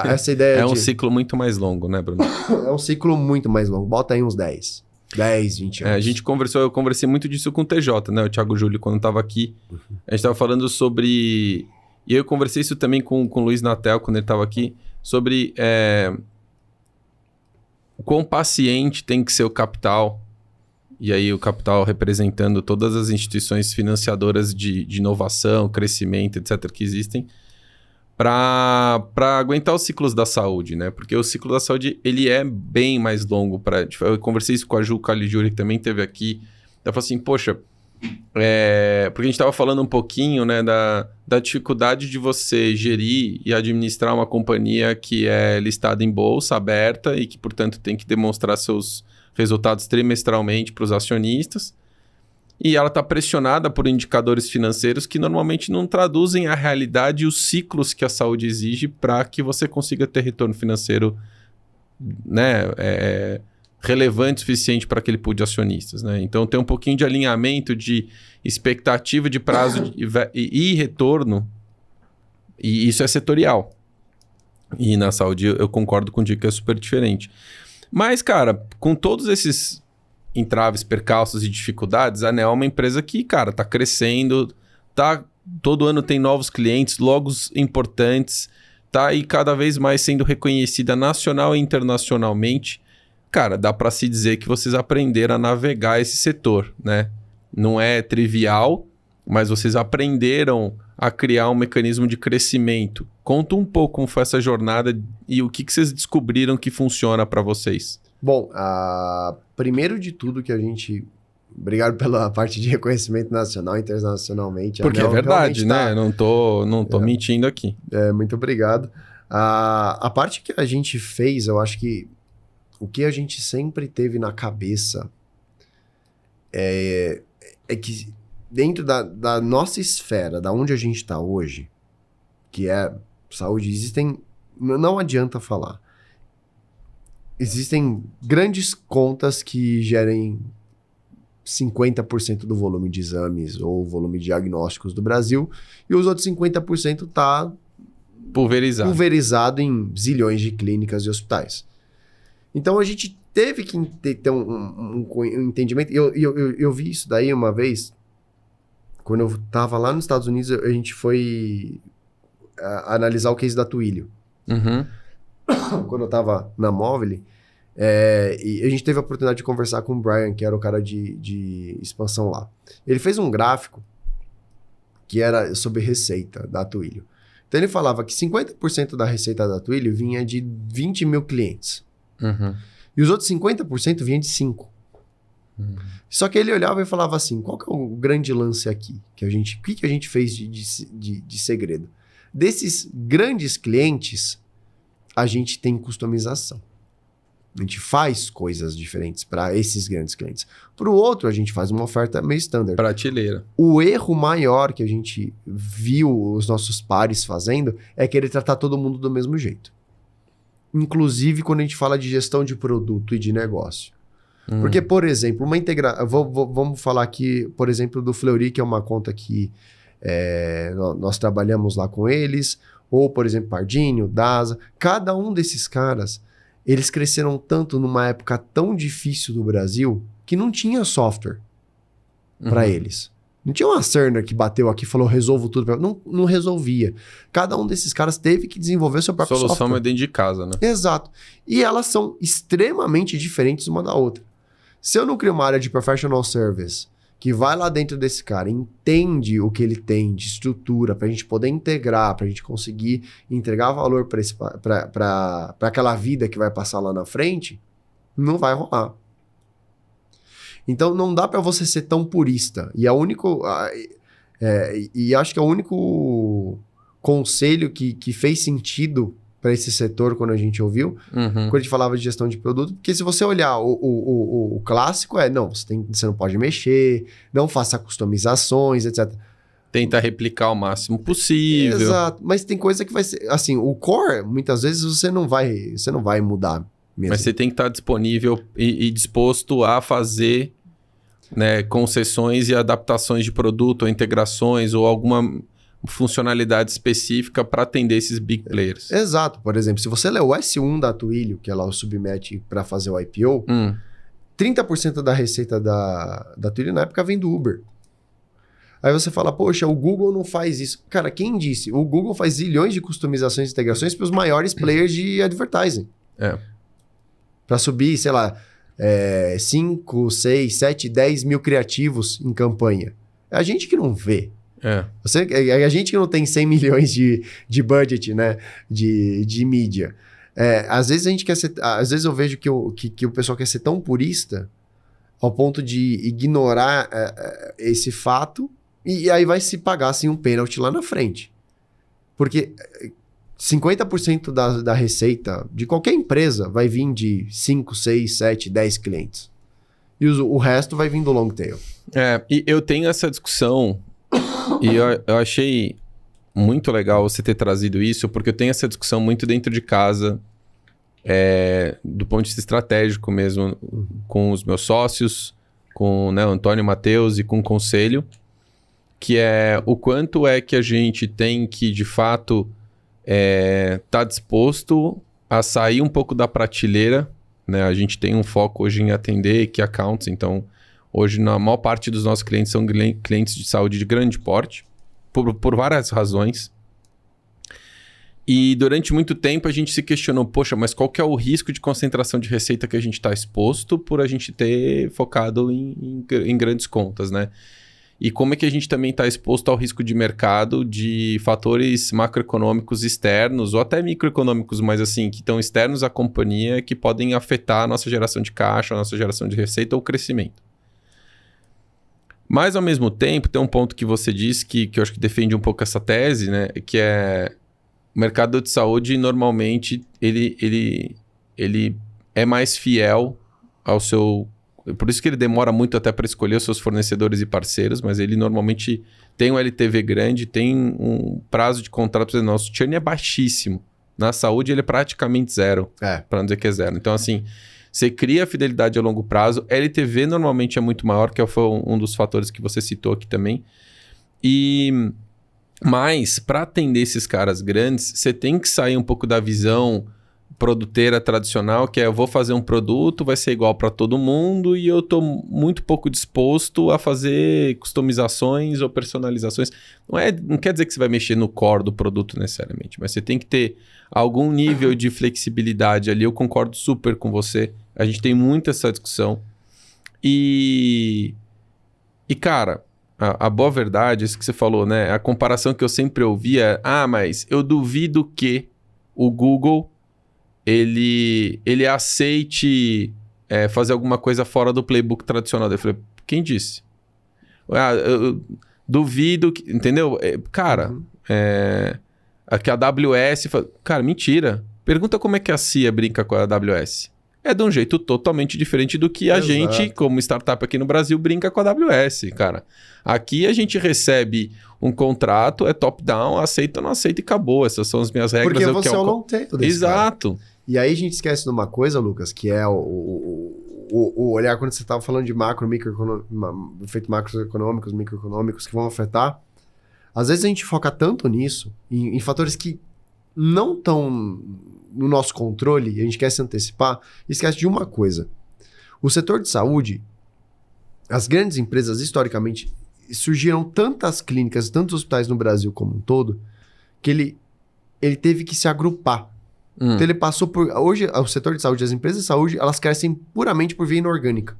Essa ideia é um ciclo muito mais longo, né, Bruno? É um ciclo muito mais longo. Bota aí uns 10, 20 anos. A gente eu conversei muito disso com o TJ, né? O Thiago Júlio, quando estava aqui. A gente estava falando sobre... E eu conversei isso também com o Luiz Natel, quando ele estava aqui, sobre o quão paciente tem que ser o capital. E aí o capital representando todas as instituições financiadoras de inovação, crescimento, etc., que existem, para aguentar os ciclos da saúde, né? Porque o ciclo da saúde, ele é bem mais longo. Eu conversei isso com a Ju Caligiuri, que também esteve aqui. Ela falou assim, poxa, porque a gente estava falando um pouquinho, né, da dificuldade de você gerir e administrar uma companhia que é listada em bolsa, aberta, e que, portanto, tem que demonstrar seus resultados trimestralmente para os acionistas. E ela está pressionada por indicadores financeiros que normalmente não traduzem a realidade e os ciclos que a saúde exige para que você consiga ter retorno financeiro, né, relevante o suficiente para aquele pool de acionistas. Né? Então tem um pouquinho de alinhamento de expectativa de prazo e retorno, e isso é setorial. E na saúde eu concordo contigo que é super diferente. Mas, cara, com todos esses entraves, percalços e dificuldades, a Neo é uma empresa que, cara, tá crescendo, todo ano tem novos clientes, logos importantes, tá aí cada vez mais sendo reconhecida nacional e internacionalmente. Cara, dá para se dizer que vocês aprenderam a navegar esse setor, né? Não é trivial, mas vocês aprenderam a criar um mecanismo de crescimento. Conta um pouco como foi essa jornada e o que vocês descobriram que funciona para vocês. Bom, primeiro de tudo que a gente... Obrigado pela parte de reconhecimento nacional e internacionalmente. Porque é verdade, né? Não tô mentindo aqui. Muito obrigado. A parte que a gente fez, eu acho que o que a gente sempre teve na cabeça é que dentro da nossa esfera, da onde a gente está hoje, que é saúde, não adianta falar. Existem grandes contas que gerem 50% do volume de exames ou volume de diagnósticos do Brasil, e os outros 50% está pulverizado em zilhões de clínicas e hospitais. Então a gente teve que ter um entendimento. Eu vi isso daí uma vez, quando eu estava lá nos Estados Unidos, a gente foi analisar o case da Twilio. Uhum. Quando eu estava na Móvel, e a gente teve a oportunidade de conversar com o Brian, que era o cara de expansão lá. Ele fez um gráfico que era sobre receita da Twilio. Então ele falava que 50% da receita da Twilio vinha de 20 mil clientes. Uhum. E os outros 50% vinha de 5. Uhum. Só que ele olhava e falava assim, qual que é o grande lance aqui? O que a gente fez de segredo? Desses grandes clientes, a gente tem customização. A gente faz coisas diferentes para esses grandes clientes. Para o outro, a gente faz uma oferta meio standard. Prateleira. O erro maior que a gente viu os nossos pares fazendo é querer tratar todo mundo do mesmo jeito. Inclusive quando a gente fala de gestão de produto e de negócio. Porque, por exemplo, vamos falar aqui, por exemplo, do Fleury, que é uma conta que nós trabalhamos lá com eles, ou, por exemplo, Pardinho, Dasa. Cada um desses caras, eles cresceram tanto numa época tão difícil do Brasil que não tinha software para eles. Não tinha uma Cerner que bateu aqui e falou, resolvo tudo. Não resolvia. Cada um desses caras teve que desenvolver o seu próprio software. Solução é dentro de casa, né? Exato. E elas são extremamente diferentes uma da outra. Se eu não crio uma área de professional service que vai lá dentro desse cara, entende o que ele tem de estrutura, para a gente poder integrar, para a gente conseguir entregar valor para aquela vida que vai passar lá na frente, não vai rolar. Então não dá para você ser tão purista. E e acho que é o único conselho que fez sentido para esse setor quando a gente ouviu, quando a gente falava de gestão de produto, porque se você olhar o clássico não, você não pode mexer, não faça customizações, etc. Tenta replicar o máximo possível. Exato, mas tem coisa que vai ser, assim, o core, muitas vezes você não vai mudar mesmo. Mas você tem que estar disponível e disposto a fazer, né, concessões e adaptações de produto, ou integrações, ou alguma funcionalidade específica para atender esses big players. Exato. Por exemplo, se você ler o S1 da Twilio, que ela submete para fazer o IPO, 30% da receita da Twilio na época vem do Uber. Aí você fala, poxa, o Google não faz isso. Cara, quem disse? O Google faz zilhões de customizações e integrações para os maiores players de advertising. Para subir, sei lá, 5, 6, 7, 10 mil criativos em campanha. É a gente que não vê. A gente que não tem 100 milhões de budget, né? De mídia. Às vezes a gente quer ser. Às vezes eu vejo que o pessoal quer ser tão purista ao ponto de ignorar esse fato e aí vai se pagar assim, um pênalti lá na frente. Porque 50% da receita de qualquer empresa vai vir de 5, 6, 7, 10 clientes. E o resto vai vir do long tail. E eu tenho essa discussão. E eu achei muito legal você ter trazido isso, porque eu tenho essa discussão muito dentro de casa, do ponto de vista estratégico mesmo, com os meus sócios, com, né, o Antônio, o Matheus e com o conselho, que é o quanto é que a gente tem que, de fato, tá disposto a sair um pouco da prateleira, né? A gente tem um foco hoje em atender key accounts, então... Hoje, na maior parte dos nossos clientes são clientes de saúde de grande porte, por várias razões. E durante muito tempo a gente se questionou, poxa, mas qual que é o risco de concentração de receita que a gente está exposto por a gente ter focado em grandes contas, né? E como é que a gente também está exposto ao risco de mercado de fatores macroeconômicos externos ou até microeconômicos, mas assim, que estão externos à companhia que podem afetar a nossa geração de caixa, a nossa geração de receita ou crescimento. Mas, ao mesmo tempo, tem um ponto que você disse que eu acho que defende um pouco essa tese, né? Que é o mercado de saúde, normalmente, ele é mais fiel ao seu... Por isso que ele demora muito até para escolher os seus fornecedores e parceiros, mas ele normalmente tem um LTV grande, tem um prazo de contrato. Nosso churn é baixíssimo. Na saúde, ele é praticamente zero, para não dizer que é zero. Então, assim... Você cria fidelidade a longo prazo. LTV normalmente é muito maior, que foi um dos fatores que você citou aqui também. Mas, para atender esses caras grandes, você tem que sair um pouco da visão produteira tradicional, que é eu vou fazer um produto, vai ser igual para todo mundo e eu estou muito pouco disposto a fazer customizações ou personalizações. Não quer dizer que você vai mexer no core do produto necessariamente, mas você tem que ter algum nível de flexibilidade ali. Eu concordo super com você. A gente tem muito essa discussão. E cara, a boa verdade, isso que você falou, né? A comparação que eu sempre ouvia é, mas eu duvido que o Google ele aceite fazer alguma coisa fora do playbook tradicional. Eu falei, quem disse? Eu duvido que... Entendeu? Cara, que a AWS... Cara, mentira. Pergunta como é que a CIA brinca com a AWS. É de um jeito totalmente diferente do que a gente, como startup aqui no Brasil, brinca com a AWS, cara. Aqui a gente recebe um contrato, é top-down, aceita ou não aceita e acabou. Essas são as minhas regras. Porque você é o long tail desse Exato. Cara. E aí a gente esquece de uma coisa, Lucas, que é o olhar quando você estava falando de efeitos macroeconômicos, microeconômicos que vão afetar. Às vezes a gente foca tanto nisso, em fatores que não estão no nosso controle, e a gente quer se antecipar, e esquece de uma coisa. O setor de saúde, as grandes empresas, historicamente, surgiram tantas clínicas, tantos hospitais no Brasil como um todo, que ele teve que se agrupar. Então ele passou por... Hoje, o setor de saúde, as empresas de saúde, elas crescem puramente por via inorgânica.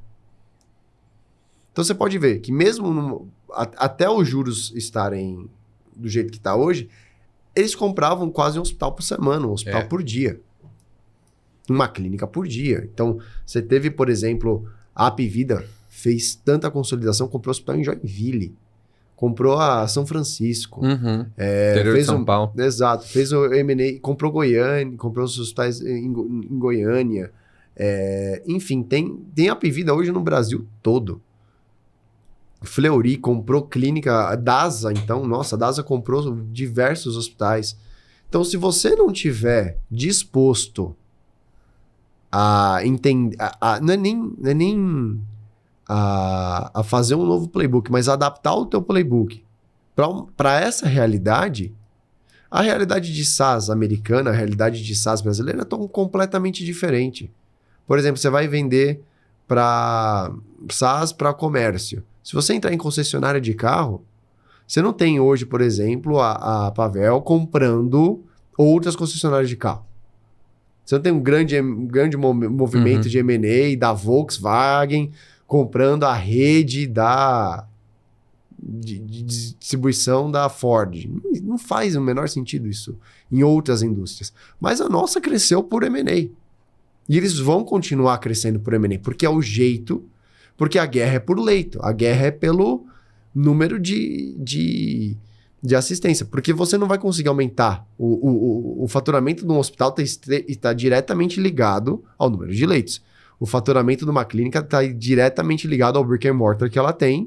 Então você pode ver que mesmo até os juros estarem do jeito que está hoje, eles compravam quase um hospital por semana, um hospital por dia. Uma clínica por dia. Então, você teve, por exemplo, a Apvida fez tanta consolidação, comprou o hospital em Joinville, comprou a São Francisco. Interior de São Paulo. Exato. Fez o M&A, comprou Goiânia, comprou os hospitais em Goiânia. Enfim, tem a Apvida hoje no Brasil todo. Fleury comprou clínica, a DASA, então, nossa, a DASA comprou diversos hospitais. Então, se você não tiver disposto a entender, não é nem a fazer um novo playbook, mas adaptar o teu playbook para essa realidade, a realidade de SaaS americana, a realidade de SaaS brasileira é completamente diferente. Por exemplo, você vai vender para SaaS para comércio. Se você entrar em concessionária de carro, você não tem hoje, por exemplo, a Pavel comprando outras concessionárias de carro. Você não tem um grande movimento de M&A da Volkswagen comprando a rede de distribuição da Ford. Não faz o menor sentido isso em outras indústrias. Mas a nossa cresceu por M&A. E eles vão continuar crescendo por M&A, porque é o jeito... Porque a guerra é por leito, a guerra é pelo número de assistência. Porque você não vai conseguir aumentar o faturamento de um hospital está diretamente ligado ao número de leitos. O faturamento de uma clínica está diretamente ligado ao brick and mortar que ela tem,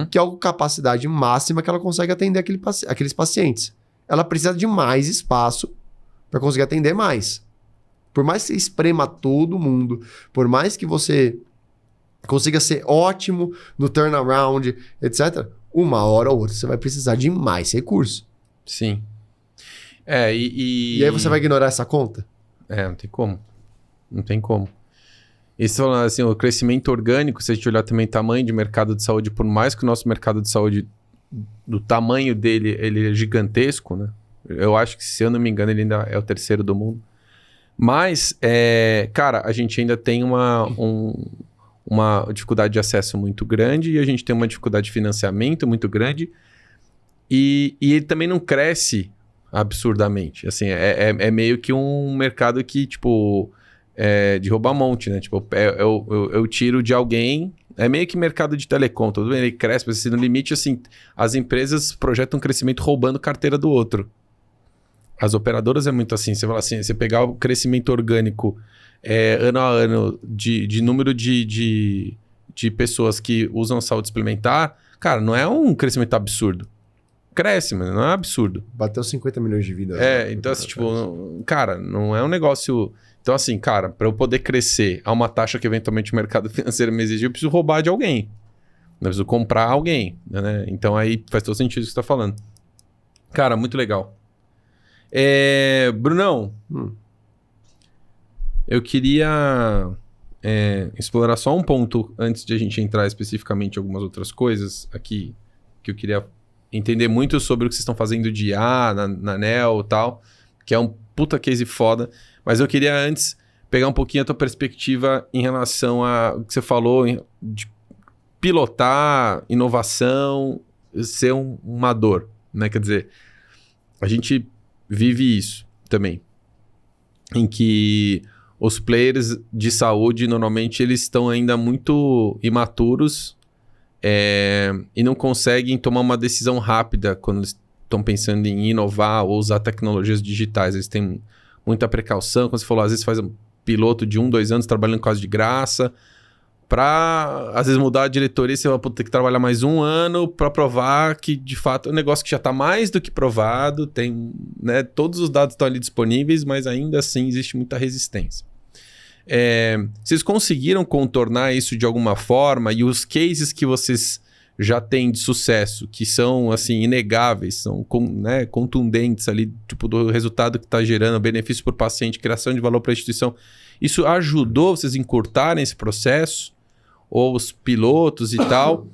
que é a capacidade máxima que ela consegue atender aqueles pacientes. Ela precisa de mais espaço para conseguir atender mais. Por mais que você esprema todo mundo, por mais que você consiga ser ótimo no turnaround, etc., uma hora ou outra você vai precisar de mais recursos. Sim. E aí você vai ignorar essa conta? Não tem como. Não tem como. E você falando assim, o crescimento orgânico, se a gente olhar também o tamanho de mercado de saúde, por mais que o nosso mercado de saúde, do tamanho dele, ele é gigantesco, né? Eu acho que, se eu não me engano, ele ainda é o terceiro do mundo. Mas, cara, a gente ainda tem uma dificuldade de acesso muito grande e a gente tem uma dificuldade de financiamento muito grande e ele também não cresce absurdamente. Assim, é meio que um mercado que, tipo, de rouba-monte, né? Tipo, eu tiro de alguém... É meio que mercado de telecom, tudo bem, ele cresce, mas assim, no limite, assim, as empresas projetam um crescimento roubando carteira do outro. As operadoras é muito assim, você fala assim, você pegar o crescimento orgânico ano a ano de número de pessoas que usam saúde suplementar, cara, não é um crescimento absurdo. Cresce, mas não é absurdo. Bateu 50 milhões de vidas. Então assim, tipo, cara, não é um negócio... Então assim, cara, para eu poder crescer a uma taxa que eventualmente o mercado financeiro me exige, eu preciso roubar de alguém. Eu preciso comprar alguém, né? Então aí faz todo sentido o que você tá falando. Cara, muito legal. Brunão, eu queria explorar só um ponto antes de a gente entrar especificamente em algumas outras coisas aqui, que eu queria entender muito sobre o que vocês estão fazendo de IA na NEL e tal, que é um puta case foda, mas eu queria antes pegar um pouquinho a tua perspectiva em relação a o que você falou de pilotar inovação, ser uma dor, né? Quer dizer, a gente vive isso também, em que os players de saúde, normalmente, eles estão ainda muito imaturos e não conseguem tomar uma decisão rápida quando eles estão pensando em inovar ou usar tecnologias digitais. Eles têm muita precaução. Como você falou, às vezes faz um piloto de 1, 2 anos trabalhando quase de graça. Para, às vezes, mudar a diretoria, você vai ter que trabalhar mais 1 ano para provar que, de fato, é um negócio que já está mais do que provado. Tem, né, todos os dados estão ali disponíveis, mas ainda assim existe muita resistência. Vocês conseguiram contornar isso de alguma forma? E os cases que vocês já têm de sucesso, que são assim inegáveis, são né, contundentes ali, tipo, do resultado que está gerando, benefício para o paciente, criação de valor para a instituição, isso ajudou vocês a encurtarem esse processo? Ou os pilotos e tal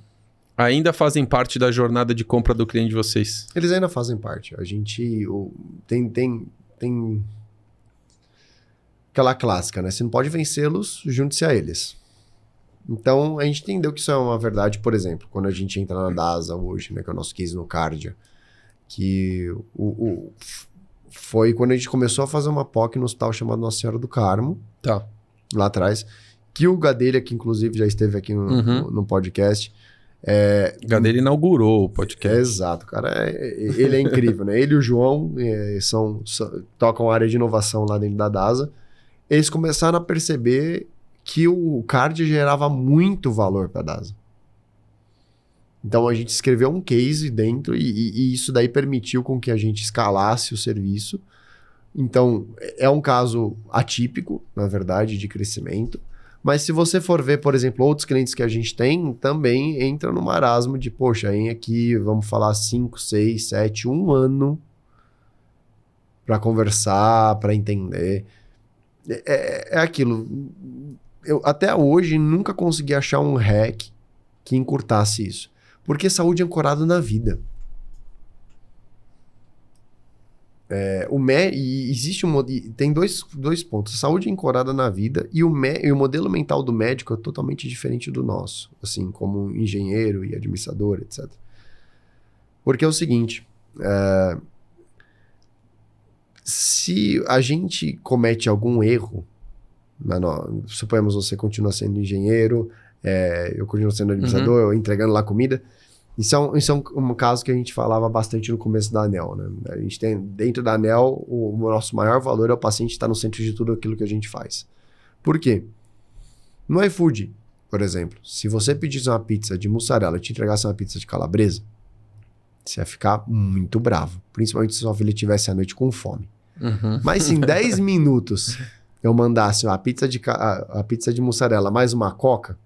ainda fazem parte da jornada de compra do cliente de vocês? Eles ainda fazem parte. A gente tem aquela clássica, né? Se não pode vencê-los, junte-se a eles. Então, a gente entendeu que isso é uma verdade, por exemplo, quando a gente entra na DASA hoje, né, que é o nosso case no Cardia, que foi quando a gente começou a fazer uma POC no hospital chamado Nossa Senhora do Carmo, Tá. lá atrás, que o Gadelha, que inclusive já esteve aqui no podcast... Gadelha inaugurou o podcast. Exato, cara. Ele é incrível, né? Ele e o João tocam a área de inovação lá dentro da DASA. Eles começaram a perceber que o Cardia gerava muito valor para a DASA. Então a gente escreveu um case dentro e isso daí permitiu com que a gente escalasse o serviço. Então é um caso atípico, na verdade, de crescimento. Mas se você for ver, por exemplo, outros clientes que a gente tem, também entra no marasmo de, poxa, em aqui, vamos falar 5, 6, 7, 1 ano para conversar, para entender. É aquilo. Eu até hoje nunca consegui achar um hack que encurtasse isso. Porque saúde é ancorada na vida. Existe tem dois pontos. Saúde é ancorada na vida e o modelo mental do médico é totalmente diferente do nosso. Assim, como engenheiro e administrador, etc. Porque é o seguinte... se a gente comete algum erro... suponhamos você continua sendo engenheiro, eu continuo sendo administrador, eu entregando lá comida... Isso é um caso que a gente falava bastante no começo da ANEL, né? A gente tem, dentro da ANEL, o nosso maior valor é o paciente estar no centro de tudo aquilo que a gente faz. Por quê? No iFood, por exemplo, se você pedisse uma pizza de mussarela e te entregasse uma pizza de calabresa, você ia ficar muito bravo. Principalmente se sua filha estivesse à noite com fome. Mas se em 10 minutos eu mandasse a pizza de mussarela mais uma coca,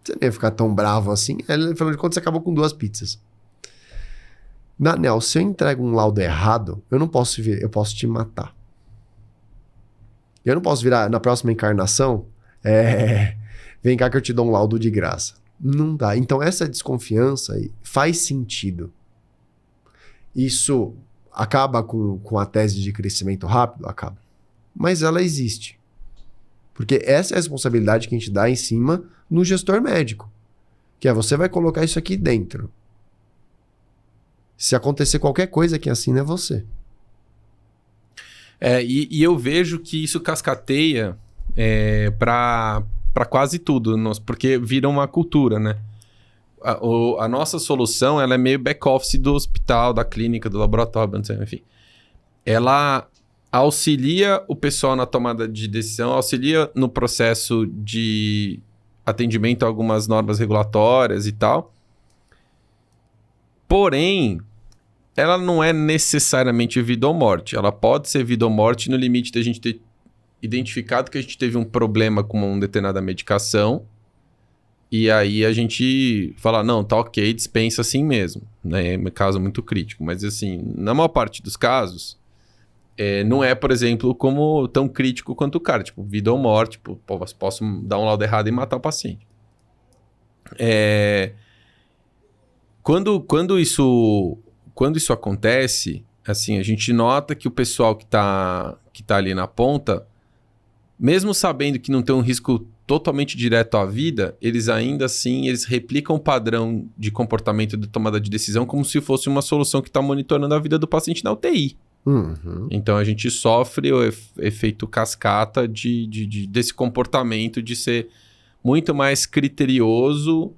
você não ia ficar tão bravo assim. Afinal de contas, você acabou com 2 pizzas. Na ANEL, se eu entrego um laudo errado, eu posso te matar. Eu não posso virar na próxima encarnação, vem cá que eu te dou um laudo de graça. Não dá. Então, essa desconfiança faz sentido. Isso acaba com a tese de crescimento rápido? Acaba. Mas ela existe. Porque essa é a responsabilidade que a gente dá em cima no gestor médico. Que você vai colocar isso aqui dentro. Se acontecer qualquer coisa, quem assina é você. E eu vejo que isso cascateia para quase tudo, porque vira uma cultura, né? A nossa solução ela é meio back-office do hospital, da clínica, do laboratório, não sei, enfim. Ela auxilia o pessoal na tomada de decisão, auxilia no processo de atendimento a algumas normas regulatórias e tal. Porém, ela não é necessariamente vida ou morte. Ela pode ser vida ou morte no limite da gente ter identificado que a gente teve um problema com uma determinada medicação e aí a gente fala, não, tá ok, dispensa assim mesmo. Né? É um caso muito crítico. Mas assim, na maior parte dos casos... não é, por exemplo, como tão crítico quanto o cara. Tipo, vida ou morte. Tipo, posso dar um laudo errado e matar o paciente. Quando isso acontece, assim, a gente nota que o pessoal que tá ali na ponta, mesmo sabendo que não tem um risco totalmente direto à vida, eles ainda assim, eles replicam o padrão de comportamento de tomada de decisão como se fosse uma solução que está monitorando a vida do paciente na UTI. Então a gente sofre o efeito cascata desse comportamento de ser muito mais criterioso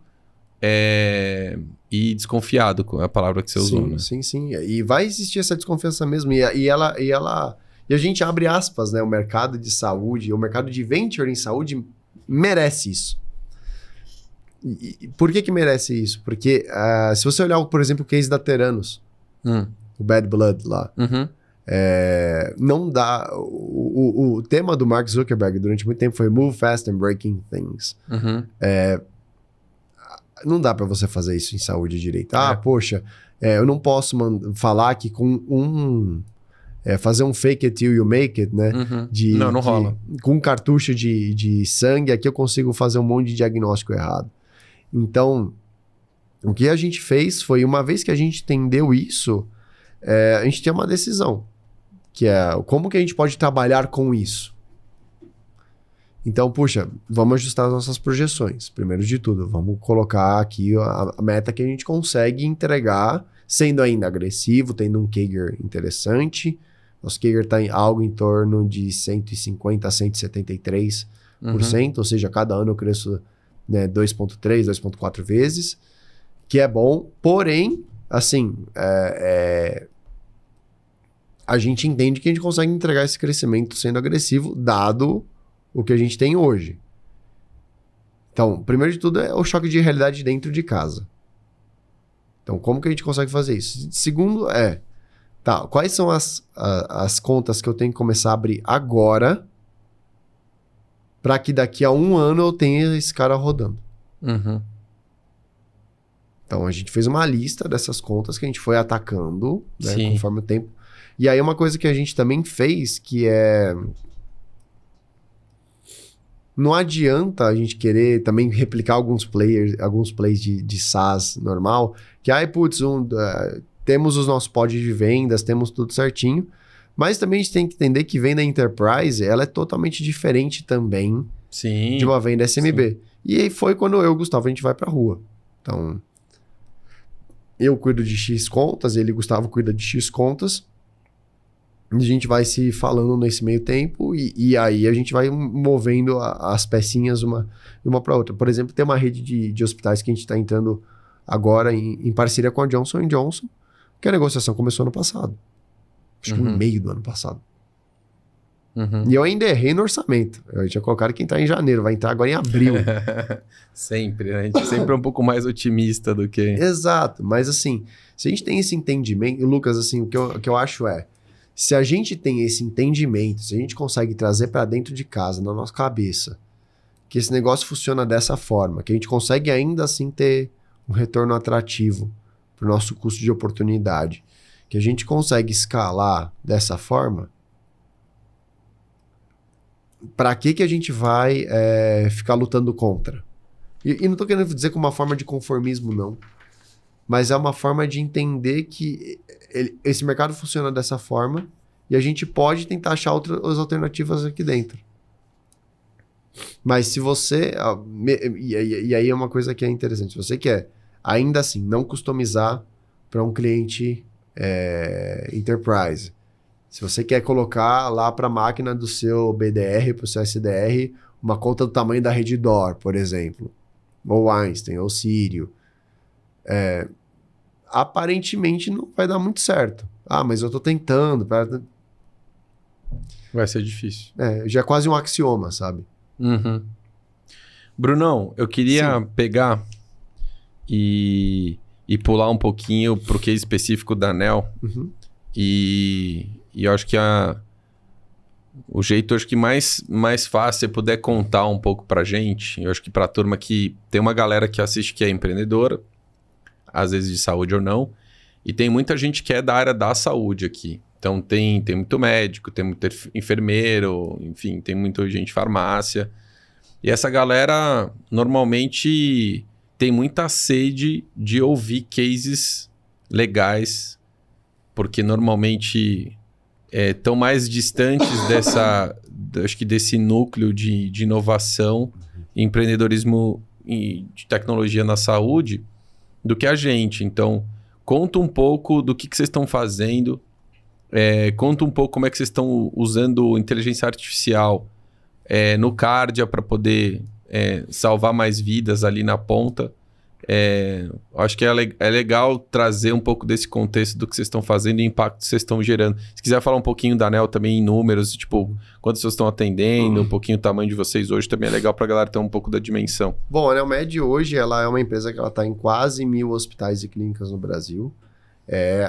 e desconfiado, com a palavra que você usou, né? Sim. E vai existir essa desconfiança mesmo. E a gente abre aspas, né? O mercado de saúde, o mercado de venture em saúde merece isso. Por que merece isso? Porque se você olhar, por exemplo, o case da Theranos, o Bad Blood lá. Não dá. O tema do Mark Zuckerberg durante muito tempo foi Move Fast and Breaking Things. Não dá pra você fazer isso em saúde direito. Poxa, eu não posso falar que com fazer um fake it till you make it, né? Não rola. Com um cartucho de sangue, aqui eu consigo fazer um monte de diagnóstico errado. Então, o que a gente fez foi, uma vez que a gente entendeu isso, a gente tem uma decisão, que é como que a gente pode trabalhar com isso. Então, puxa, vamos ajustar as nossas projeções. Primeiro de tudo, vamos colocar aqui a meta que a gente consegue entregar, sendo ainda agressivo, tendo um CAGR interessante. Nosso CAGR está em algo em torno de 150% a 173%, ou seja, cada ano eu cresço 2,3, 2,4 vezes, que é bom. Porém, assim, a gente entende que a gente consegue entregar esse crescimento sendo agressivo, dado o que a gente tem hoje. Então, primeiro de tudo é o choque de realidade dentro de casa. Então, como que a gente consegue fazer isso? Segundo quais são as contas que eu tenho que começar a abrir agora para que daqui a 1 ano eu tenha esse cara rodando? Então, a gente fez uma lista dessas contas que a gente foi atacando, né, conforme o tempo. E aí, uma coisa que a gente também fez, que é... Não adianta a gente querer também replicar alguns plays de SaaS normal, que temos os nossos pods de vendas, temos tudo certinho, mas também a gente tem que entender que venda enterprise, ela é totalmente diferente também de uma venda SMB. Sim. E aí foi quando eu e o Gustavo, a gente vai pra rua. Então, eu cuido de X contas, ele, Gustavo, cuida de X contas, a gente vai se falando nesse meio tempo e aí a gente vai movendo as pecinhas uma para outra. Por exemplo, tem uma rede de hospitais que a gente está entrando agora em parceria com a Johnson & Johnson, que a negociação começou ano passado. Acho que no meio do ano passado. E eu ainda errei no orçamento. Eu tinha colocado que entrar em janeiro, vai entrar agora em abril. Sempre, né? A gente sempre é um pouco mais otimista do que... Exato, mas assim, se a gente tem esse entendimento... E Lucas, assim, o que eu acho se a gente tem esse entendimento, se a gente consegue trazer para dentro de casa, na nossa cabeça, que esse negócio funciona dessa forma, que a gente consegue ainda assim ter um retorno atrativo para o nosso custo de oportunidade, que a gente consegue escalar dessa forma, para que a gente vai ficar lutando contra? E não estou querendo dizer com uma forma de conformismo, não. Mas é uma forma de entender que esse mercado funciona dessa forma e a gente pode tentar achar outras alternativas aqui dentro. Mas se você... E aí é uma coisa que é interessante. Se você quer, ainda assim, não customizar para um cliente enterprise. Se você quer colocar lá para a máquina do seu BDR, para o seu SDR, uma conta do tamanho da Redditor, por exemplo. Ou Einstein, ou Sirio. Aparentemente não vai dar muito certo. Mas eu tô tentando. Vai ser difícil. Já é quase um axioma, sabe? Brunão, eu queria pegar e pular um pouquinho pro case específico da Nel. E eu acho que o jeito acho que mais fácil, se puder contar um pouco pra gente, eu acho que pra turma que tem uma galera que assiste que é empreendedora, às vezes de saúde ou não, e tem muita gente que é da área da saúde aqui. Então tem muito médico, tem muito enfermeiro, enfim, tem muita gente de farmácia. E essa galera normalmente tem muita sede de ouvir cases legais, porque normalmente estão mais distantes acho que desse núcleo de inovação, empreendedorismo de tecnologia na saúde, do que a gente. Então, conta um pouco do que vocês estão fazendo, conta um pouco como é que vocês estão usando inteligência artificial no Cardia para poder salvar mais vidas ali na ponta. Acho que é legal trazer um pouco desse contexto do que vocês estão fazendo e o impacto que vocês estão gerando. Se quiser falar um pouquinho da Nel também em números, tipo, quantas pessoas estão atendendo, um pouquinho o tamanho de vocês hoje, também é legal pra galera ter um pouco da dimensão. Bom, a NelMed hoje ela é uma empresa que ela está em quase 1.000 hospitais e clínicas no Brasil.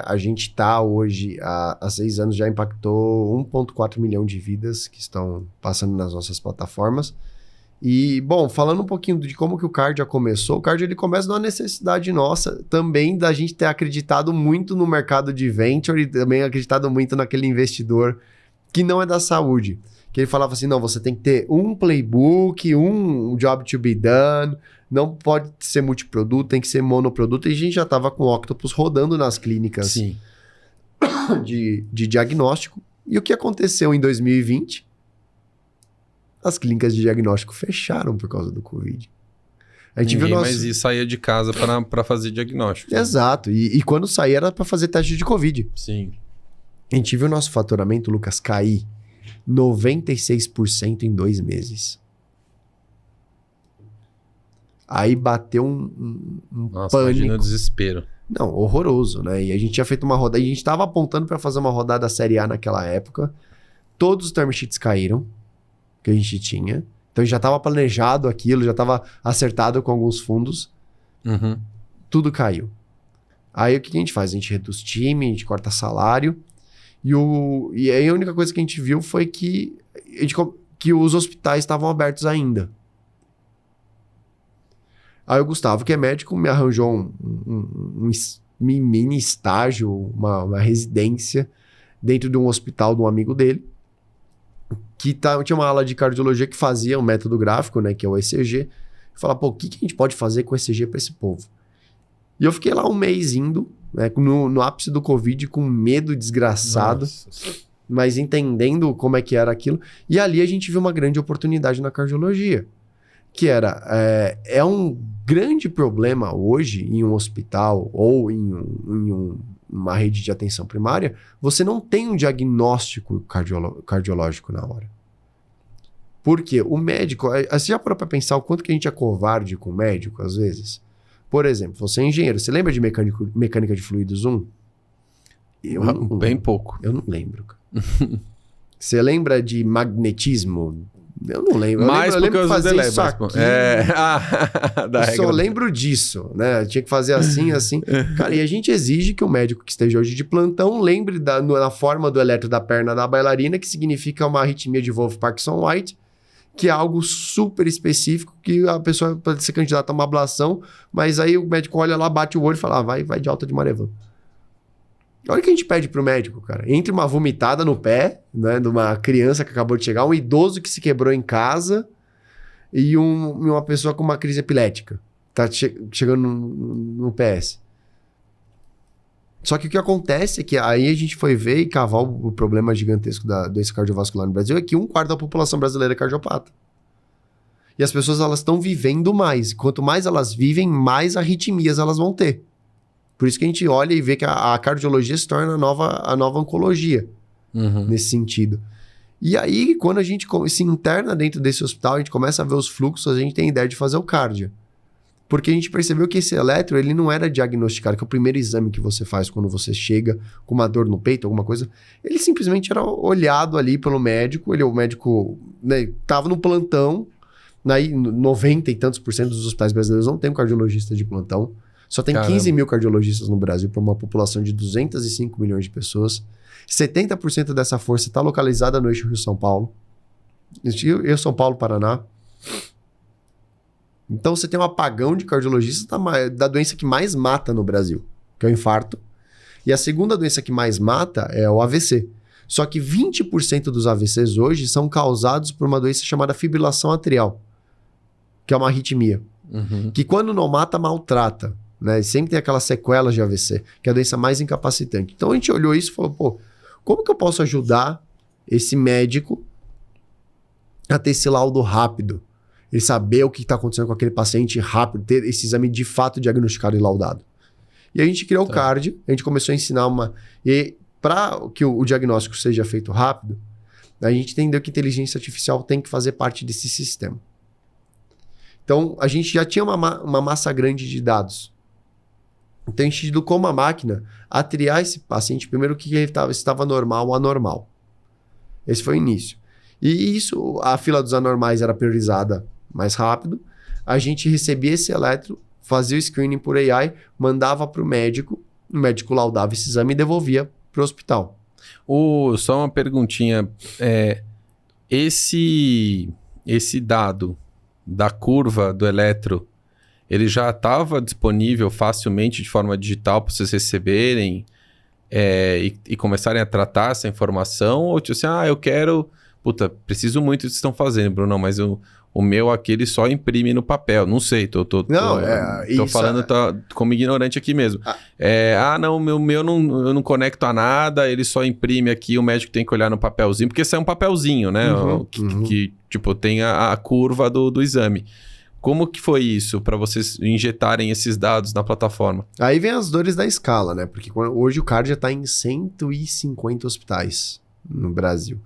A gente está hoje, há 6 anos, já impactou 1,4 milhão de vidas que estão passando nas nossas plataformas. E, bom, falando um pouquinho de como que o Cardia começou, o Cardia ele começa numa necessidade nossa também da gente ter acreditado muito no mercado de venture e também acreditado muito naquele investidor que não é da saúde. Que ele falava assim, não, você tem que ter um playbook, um job to be done, não pode ser multiproduto, tem que ser monoproduto. E a gente já estava com o Octopus rodando nas clínicas de diagnóstico. E o que aconteceu em 2020? as clínicas de diagnóstico fecharam por causa do Covid. A gente Ninguém viu mais saía de casa para fazer diagnóstico. Exato. E quando saía era para fazer teste de Covid. Sim. A gente viu o nosso faturamento, Lucas, cair 96% em 2 meses. Aí bateu um Nossa, pânico. imagina o desespero. Não, horroroso, né? E a gente tinha feito uma rodada, a gente estava apontando para fazer uma rodada Série A naquela época. Todos os term sheets caíram, que a gente tinha. Então já estava planejado aquilo, já estava acertado com alguns fundos. Uhum. Tudo caiu. Aí o que a gente faz? A gente reduz time, a gente corta salário. E aí a única coisa que a gente viu foi que os hospitais estavam abertos ainda. Aí o Gustavo, que é médico, me arranjou um mini estágio, uma residência dentro de um hospital de um amigo dele, que tinha uma ala de cardiologia que fazia um método gráfico, né, que é o ECG. Eu falei, pô, o que a gente pode fazer com o ECG para esse povo? E eu fiquei lá um mês indo, né, no ápice do Covid, com medo desgraçado, Nossa. mas entendendo como é que era aquilo. E ali a gente viu uma grande oportunidade na cardiologia, que era, um grande problema hoje em um hospital ou em uma rede de atenção primária, você não tem um diagnóstico cardiológico na hora. Por quê? O médico, você já parou para pensar o quanto que a gente é covarde com o médico, às vezes? Por exemplo, você é engenheiro, você lembra de mecânica de fluidos 1? Bem pouco. Eu não lembro, cara. Você lembra de magnetismo? Eu não lembro. Mais eu lembro de fazer isso elétricos. aqui. Da Só lembro disso, né? Eu tinha que fazer assim, assim. Cara, e a gente exige que o médico que esteja hoje de plantão lembre na forma do eletro da perna da bailarina, que significa uma arritmia de Wolff-Parkinson-White, que é algo super específico, que a pessoa pode ser candidata a uma ablação, mas aí o médico olha lá, bate o olho e fala, vai de alta de Marevan. Olha o que a gente pede pro médico, cara. Entre uma vomitada no pé, né, de uma criança que acabou de chegar, um idoso que se quebrou em casa e uma pessoa com uma crise epilética. Tá chegando no PS. Só que o que acontece é que aí a gente foi ver e cavar o problema gigantesco da doença cardiovascular no Brasil é que 1/4 da população brasileira é cardiopata. E as pessoas, elas estão vivendo mais. Quanto mais elas vivem, mais arritmias elas vão ter. Por isso que a gente olha e vê que a cardiologia se torna a nova oncologia, nesse sentido. E aí, quando a gente se interna dentro desse hospital, a gente começa a ver os fluxos, a gente tem a ideia de fazer o cardio. Porque a gente percebeu que esse eletro, ele não era diagnosticado, que é o primeiro exame que você faz quando você chega com uma dor no peito, alguma coisa. Ele simplesmente era olhado ali pelo médico, o médico, né, tava no plantão, aí 90 e tantos % dos hospitais brasileiros não tem um cardiologista de plantão. Só tem 15 mil cardiologistas no Brasil para uma população de 205 milhões de pessoas. 70% dessa força está localizada no eixo Rio-São Paulo. Rio-São Paulo-Paraná. Então você tem um apagão de cardiologistas da doença que mais mata no Brasil, que é o infarto. E a segunda doença que mais mata é o AVC. Só que 20% dos AVCs hoje são causados por uma doença chamada fibrilação atrial, que é uma arritmia. Que quando não mata, maltrata. Né? Sempre tem aquelas sequelas de AVC, que é a doença mais incapacitante. Então a gente olhou isso e falou, pô, como que eu posso ajudar esse médico a ter esse laudo rápido? Ele saber o que está acontecendo com aquele paciente rápido, ter esse exame de fato diagnosticado e laudado. E a gente criou o cardio, a gente começou a ensinar E para que o diagnóstico seja feito rápido, a gente entendeu que a inteligência artificial tem que fazer parte desse sistema. Então, a gente já tinha uma massa grande de dados. Então, a gente educou uma máquina a triar esse paciente, primeiro, que ele estava normal ou anormal. Esse foi o início. E isso, a fila dos anormais era priorizada mais rápido. A gente recebia esse eletro, fazia o screening por AI, mandava para o médico laudava esse exame e devolvia para o hospital. Só uma perguntinha. Esse dado da curva do eletro, ele já estava disponível facilmente de forma digital para vocês receberem e começarem a tratar essa informação? Ou tipo assim, eu quero puta, preciso muito do que vocês estão fazendo, Bruno, mas o meu aqui ele só imprime no papel. Não sei, tô falando como ignorante aqui mesmo. Não, o meu eu não conecto a nada, ele só imprime aqui, o médico tem que olhar no papelzinho, porque isso é um papelzinho, né? Que tipo, tem a curva do exame. Como que foi isso para vocês injetarem esses dados na plataforma? Aí vem as dores da escala, né? Porque hoje o Card já está em 150 hospitais no Brasil.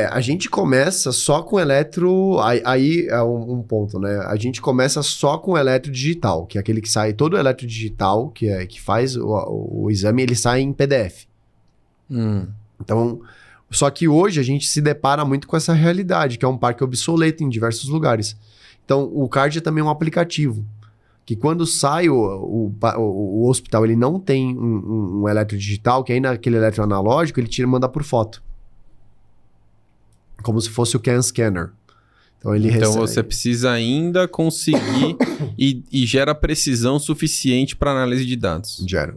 A gente começa só com eletro... Aí é um ponto, né? A gente começa só com eletro digital, que é aquele que sai... Todo eletro digital que faz o exame, ele sai em PDF. Então... Só que hoje a gente se depara muito com essa realidade, que é um parque obsoleto em diversos lugares. Então, o Card é também um aplicativo, que quando sai o hospital, ele não tem um eletro digital, que ainda aquele eletro analógico, ele tira e manda por foto. Como se fosse o CAN Scanner. Então, você precisa ainda conseguir e gera precisão suficiente para análise de dados. Gera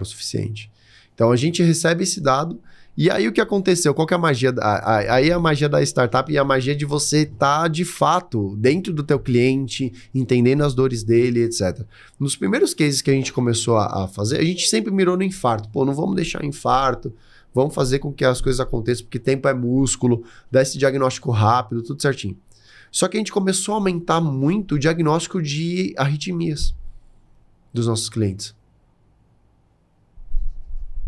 o suficiente. Então, a gente recebe esse dado. E aí o que aconteceu? Qual que é a magia? Aí a magia da startup e a magia de você estar, de fato, dentro do teu cliente, entendendo as dores dele, etc. Nos primeiros cases que a gente começou a fazer, a gente sempre mirou no infarto. Pô, não vamos deixar infarto, vamos fazer com que as coisas aconteçam, porque tempo é músculo, dá esse diagnóstico rápido, tudo certinho. Só que a gente começou a aumentar muito o diagnóstico de arritmias dos nossos clientes.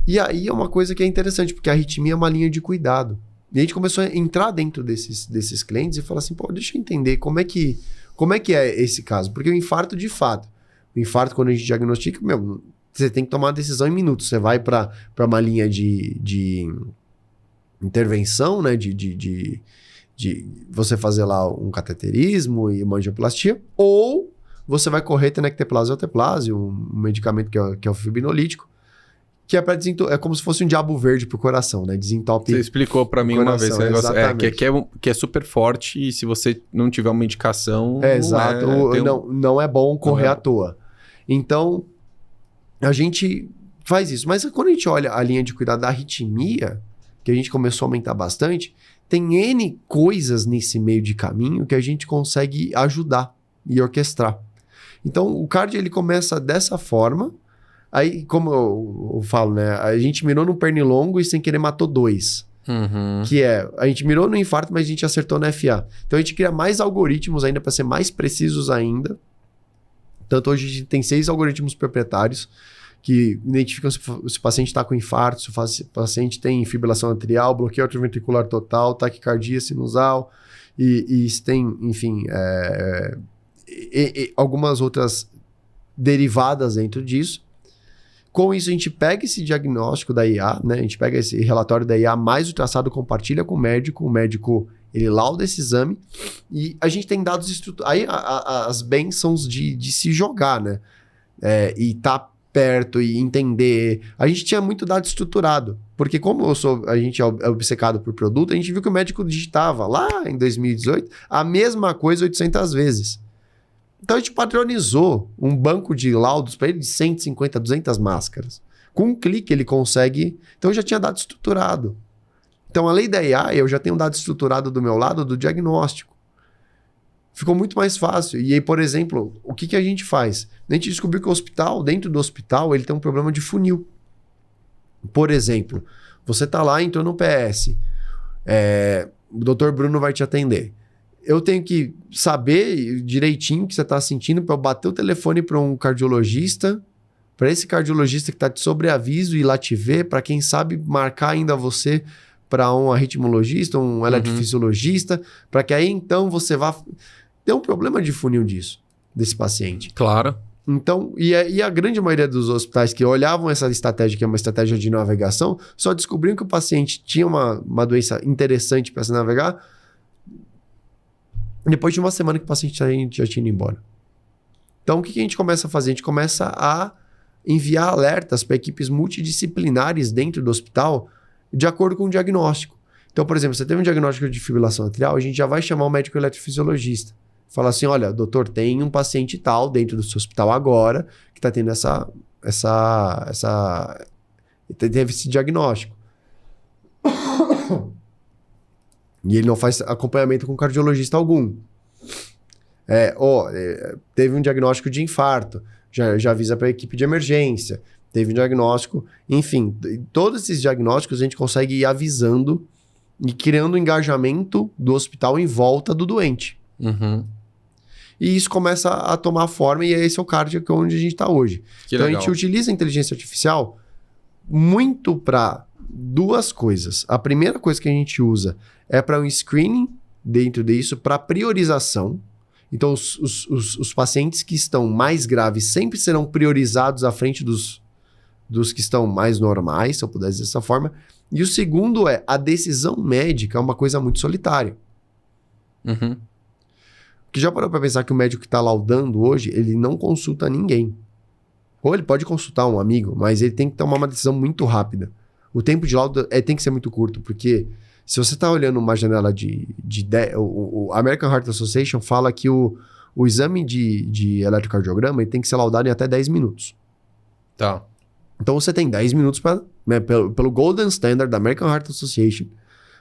E aí é uma coisa que é interessante, porque a arritmia é uma linha de cuidado. E a gente começou a entrar dentro desses clientes e falar assim, pô, deixa eu entender como é que é esse caso. Porque o infarto, de fato, quando a gente diagnostica, você tem que tomar uma decisão em minutos. Você vai para uma linha de intervenção, né, de você fazer lá um cateterismo e uma angioplastia, ou você vai correr tenecteplase ou teplase, um medicamento que é o fibrinolítico, que é como se fosse um diabo verde pro coração, né? Desentope. Você explicou para mim uma vez esse negócio. Que é super forte e se você não tiver uma medicação... exato. Não é bom correr à toa. Então, a gente faz isso. Mas quando a gente olha a linha de cuidado da arritmia, que a gente começou a aumentar bastante, tem N coisas nesse meio de caminho que a gente consegue ajudar e orquestrar. Então, o Card, ele começa dessa forma. Aí, como eu falo, né? A gente mirou no pernilongo e sem querer matou 2. Que a gente mirou no infarto, mas a gente acertou na FA. Então a gente cria mais algoritmos ainda para ser mais precisos ainda. Tanto hoje a gente tem 6 algoritmos proprietários que identificam se o paciente está com infarto, se o paciente tem fibrilação atrial, bloqueio atrioventricular total, taquicardia sinusal e se tem, enfim, algumas outras derivadas dentro disso. Com isso, a gente pega esse diagnóstico da IA, né? A gente pega esse relatório da IA, mais o traçado, compartilha com o médico ele lauda esse exame e a gente tem dados estruturados. Aí as bênçãos de se jogar, né? E tá perto e entender. A gente tinha muito dado estruturado, porque como a gente é obcecado por produto, a gente viu que o médico digitava lá em 2018 a mesma coisa 800 vezes. Então a gente padronizou um banco de laudos para ele de 150, 200 máscaras. Com um clique ele consegue... Então eu já tinha dado estruturado. Então além da AI, eu já tenho dado estruturado do meu lado do diagnóstico. Ficou muito mais fácil. E aí, por exemplo, o que a gente faz? A gente descobriu que o hospital, dentro do hospital, ele tem um problema de funil. Por exemplo, você está lá, entrou no PS. O Dr. Bruno vai te atender. Eu tenho que saber direitinho o que você está sentindo para eu bater o telefone para um cardiologista, para esse cardiologista que está de sobreaviso ir lá te ver, para quem sabe marcar ainda você para um arritmologista, um eletrofisiologista, para que aí então você vá... Tem um problema de funil desse paciente. Claro. Então, e a grande maioria dos hospitais que olhavam essa estratégia, que é uma estratégia de navegação, só descobriam que o paciente tinha uma doença interessante para se navegar depois de uma semana que o paciente já tinha ido embora. Então, o que a gente começa a fazer? A gente começa a enviar alertas para equipes multidisciplinares dentro do hospital de acordo com o diagnóstico. Então, por exemplo, você teve um diagnóstico de fibrilação atrial, a gente já vai chamar o médico eletrofisiologista. Fala assim, olha, doutor, tem um paciente tal dentro do seu hospital agora que está tendo teve esse diagnóstico. E ele não faz acompanhamento com cardiologista algum. Teve um diagnóstico de infarto, já avisa para a equipe de emergência. Teve um diagnóstico, enfim, todos esses diagnósticos a gente consegue ir avisando e criando um engajamento do hospital em volta do doente. Uhum. E isso começa a tomar forma, e esse é o cardiac onde a gente está hoje. Então legal. a gente utiliza a inteligência artificial muito para duas coisas. A primeira coisa que a gente usa é para um screening dentro disso, para priorização. Então os pacientes que estão mais graves sempre serão priorizados à frente dos que estão mais normais, se eu puder dizer dessa forma. E o segundo a decisão médica é uma coisa muito solitária. Uhum. Que já parou para pensar que o médico que está laudando hoje, ele não consulta ninguém. Ou ele pode consultar um amigo, mas ele tem que tomar uma decisão muito rápida. O tempo de laudo tem que ser muito curto, porque se você está olhando uma janela o American Heart Association fala que o exame de eletrocardiograma ele tem que ser laudado em até 10 minutos. Tá. Então você tem 10 minutos pelo Golden Standard da American Heart Association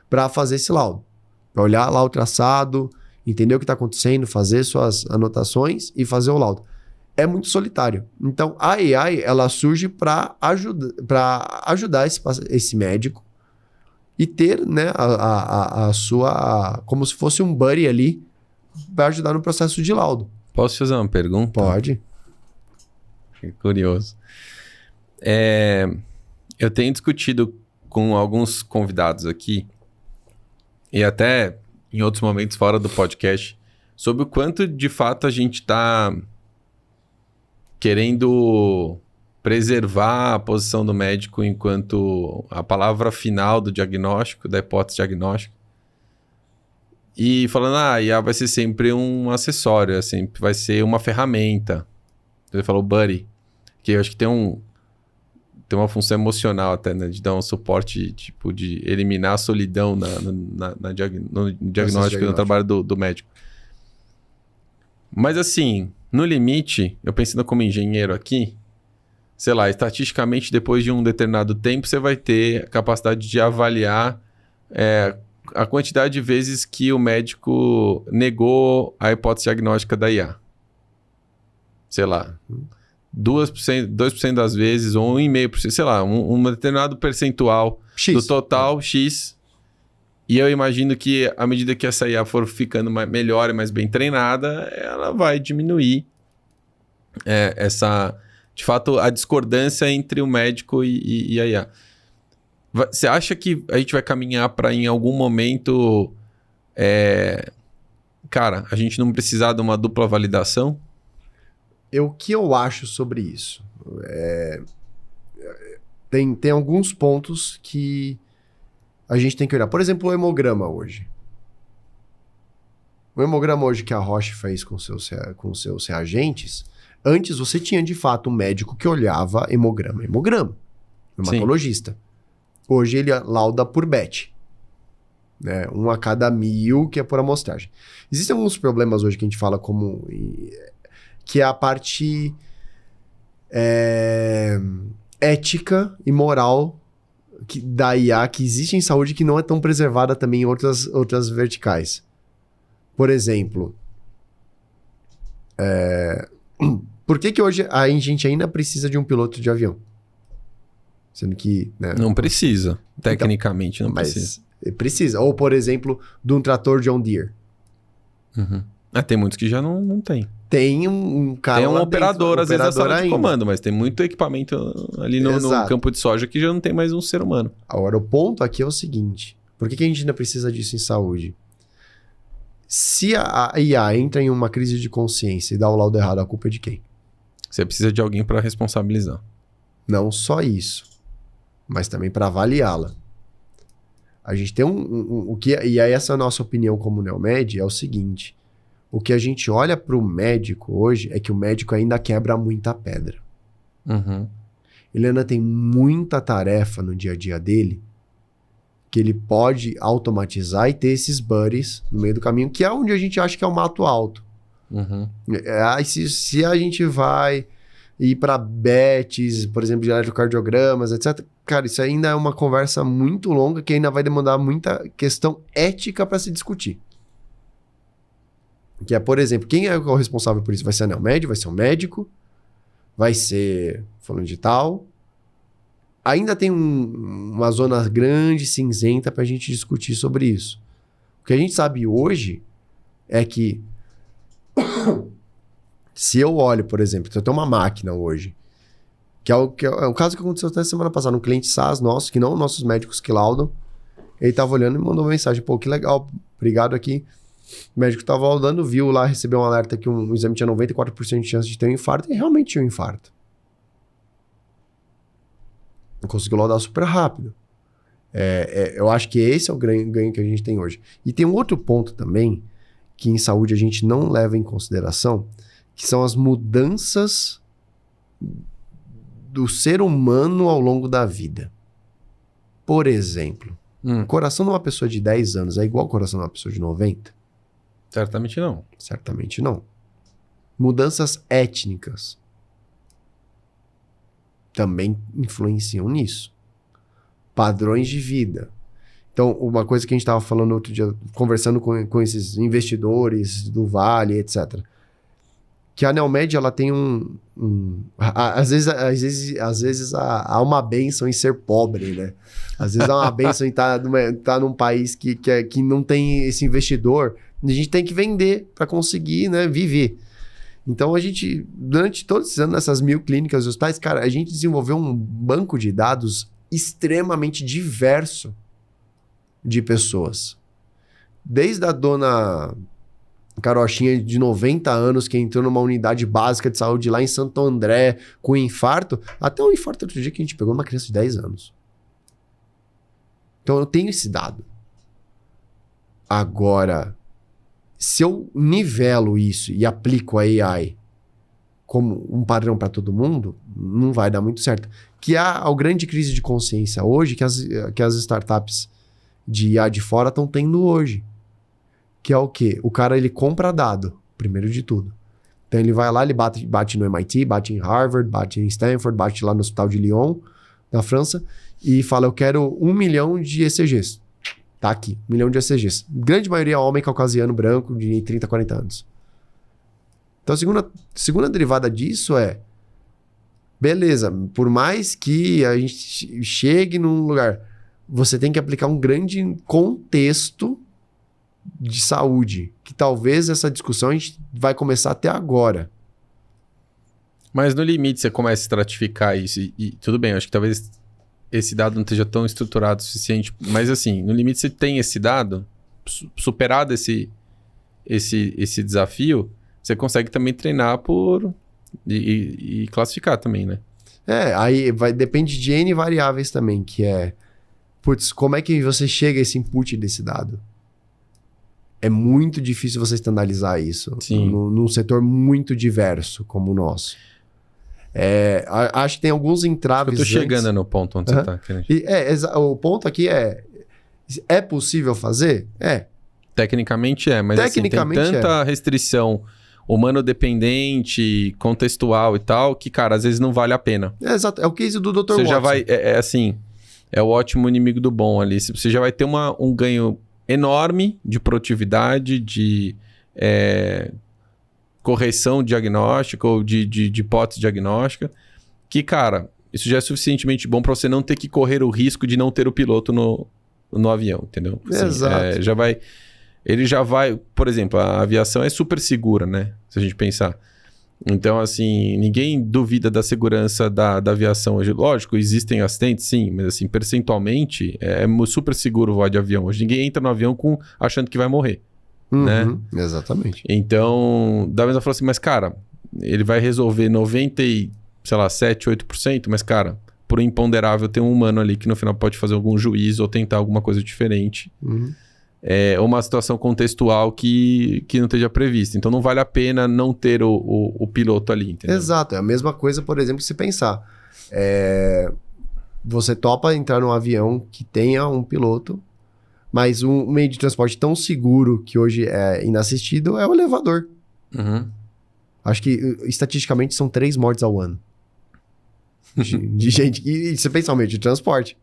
para fazer esse laudo. Para olhar lá o traçado, entender o que está acontecendo, fazer suas anotações e fazer o laudo. É muito solitário. Então a AI ela surge para ajudar esse médico e ter, né, a sua... como se fosse um buddy ali para ajudar no processo de laudo. Posso fazer uma pergunta? Pode. Fiquei curioso. Eu tenho discutido com alguns convidados aqui e até em outros momentos fora do podcast sobre o quanto de fato a gente está querendo preservar a posição do médico enquanto a palavra final do diagnóstico, da hipótese diagnóstica. E falando, a IA vai ser sempre um acessório, sempre vai ser uma ferramenta. Ele falou buddy, que eu acho que tem uma função emocional até, né? De dar um suporte, tipo, de eliminar a solidão no diagnóstico, no trabalho do médico. Mas assim, no limite, eu pensando como engenheiro aqui, sei lá, estatisticamente, depois de um determinado tempo, você vai ter a capacidade de avaliar a quantidade de vezes que o médico negou a hipótese diagnóstica da IA. Sei lá... 2% das vezes, ou 1,5%, sei lá, um determinado percentual X. do total, X. E eu imagino que, à medida que essa IA for ficando melhor e mais bem treinada, ela vai diminuir de fato, a discordância entre o médico e a IA. Você acha que a gente vai caminhar para, em algum momento, cara, a gente não precisar de uma dupla validação? O que eu acho sobre isso? Tem alguns pontos que a gente tem que olhar. Por exemplo, o hemograma hoje. O hemograma hoje que a Roche fez com seus reagentes, antes você tinha de fato um médico que olhava hemograma, hematologista. Sim. Hoje ele lauda por batch. Né? 1 a cada 1000 que é por amostragem. Existem alguns problemas hoje que a gente fala como... que é a parte ética e moral da IA que existe em saúde que não é tão preservada também em outras verticais. Por exemplo, por que hoje a gente ainda precisa de um piloto de avião? Sendo que... Né, não precisa. Tecnicamente não precisa. Precisa. Ou, por exemplo, de um trator John Deere. Uhum. Tem muitos que já não tem. Tem um cara tem um lá operador, dentro, às vezes, na sala de ainda. comando, mas tem muito equipamento ali no campo de soja que já não tem mais um ser humano. Agora, o ponto aqui é o seguinte. Por que a gente ainda precisa disso em saúde? Se a IA entra em uma crise de consciência e dá o laudo errado, a culpa é de quem? Você precisa de alguém para responsabilizar. Não só isso, mas também para avaliá-la. A gente tem e aí essa é a nossa opinião como Neomed, é o seguinte... O que a gente olha para o médico hoje é que o médico ainda quebra muita pedra. Uhum. Ele ainda tem muita tarefa no dia a dia dele que ele pode automatizar e ter esses buddies no meio do caminho, que é onde a gente acha que é o mato alto. Uhum. Se a gente vai ir para bets, por exemplo, de eletrocardiogramas, etc. Cara, isso ainda é uma conversa muito longa que ainda vai demandar muita questão ética para se discutir. Que é, por exemplo, quem é o responsável por isso? Vai ser a Neomed? Vai ser um médico? Vai ser fulano de tal? Ainda tem uma zona grande, cinzenta, para a gente discutir sobre isso. O que a gente sabe hoje é que se eu olho, por exemplo, se eu tenho uma máquina hoje, que é o caso que aconteceu até semana passada, um cliente SaaS nosso, que não nossos médicos que laudam, ele estava olhando e mandou uma mensagem, pô, que legal, obrigado aqui. O médico estava laudando, viu lá, recebeu um alerta que um exame tinha 94% de chance de ter um infarto, e realmente tinha um infarto. Conseguiu laudar super rápido. Eu acho que esse é o ganho que a gente tem hoje. E tem um outro ponto também, que em saúde a gente não leva em consideração, que são as mudanças do ser humano ao longo da vida. Por exemplo, o coração de uma pessoa de 10 anos é igual ao coração de uma pessoa de 90? Certamente não. Certamente não. Mudanças étnicas também influenciam nisso. Padrões de vida. Então, uma coisa que a gente estava falando outro dia, conversando com esses investidores do Vale, etc., que a Neomed, ela tem às vezes há uma bênção em ser pobre, né? Às vezes há uma bênção em estar num país que não tem esse investidor. A gente tem que vender para conseguir, né, viver. Então, a gente, durante todos esses anos, nessas 1000 clínicas e hospitais, cara, a gente desenvolveu um banco de dados extremamente diverso de pessoas. Desde a dona Carochinha de 90 anos, que entrou numa unidade básica de saúde lá em Santo André com infarto, até um infarto outro dia que a gente pegou uma criança de 10 anos. Então, eu tenho esse dado. Agora, se eu nivelo isso e aplico a AI como um padrão para todo mundo, não vai dar muito certo. Que há a grande crise de consciência hoje que as startups de IA de fora estão tendo hoje. Que é o quê? O cara, ele compra dado, primeiro de tudo. Então ele vai lá, ele bate no MIT, bate em Harvard, bate em Stanford, bate lá no Hospital de Lyon, na França, e fala, eu quero 1 milhão de ECGs. Tá aqui, 1 milhão de ECGs. Grande maioria homem caucasiano, branco, de 30, 40 anos. Então a segunda derivada disso é, beleza, por mais que a gente chegue num lugar, você tem que aplicar um grande contexto de saúde, que talvez essa discussão a gente vai começar até agora. Mas no limite você começa a estratificar isso e tudo bem, eu acho que talvez esse dado não esteja tão estruturado o suficiente, mas assim, no limite você tem esse dado, superado esse desafio, você consegue também treinar e classificar também, né? Aí depende de N variáveis também, que é, como é que você chega a esse input desse dado? É muito difícil você standardizar isso num setor muito diverso como o nosso. Acho que tem alguns entraves. Eu tô chegando no ponto onde você tá. O ponto aqui é possível fazer? Tecnicamente mas tecnicamente assim, tem tanta restrição humano-dependente, contextual e tal, que, cara, às vezes não vale a pena. Exato, é o case do Dr. Watson. Você já vai, assim, é o ótimo inimigo do bom ali. Você já vai ter um ganho enorme de produtividade, de correção diagnóstica ou de hipótese diagnóstica, que, cara, isso já é suficientemente bom para você não ter que correr o risco de não ter o piloto no avião, entendeu? Assim, exato. Ele já vai... Por exemplo, a aviação é super segura, né? Se a gente pensar. Então, assim, ninguém duvida da segurança da aviação hoje. Lógico, existem acidentes, sim, mas, assim, percentualmente, é super seguro voar de avião. Hoje ninguém entra no avião achando que vai morrer, né? Exatamente. Então, da mesma forma assim, mas, cara, ele vai resolver 7, 8%, mas, cara, por imponderável, tem um humano ali que no final pode fazer algum juízo ou tentar alguma coisa diferente. Ou uma situação contextual que não esteja prevista. Então, não vale a pena não ter o piloto ali, entendeu? Exato. É a mesma coisa, por exemplo, se pensar. Você topa entrar num avião que tenha um piloto, mas um meio de transporte tão seguro que hoje é inassistido é o elevador. Acho que, estatisticamente, são 3 mortes ao ano. de gente que... Isso é principalmente de transporte.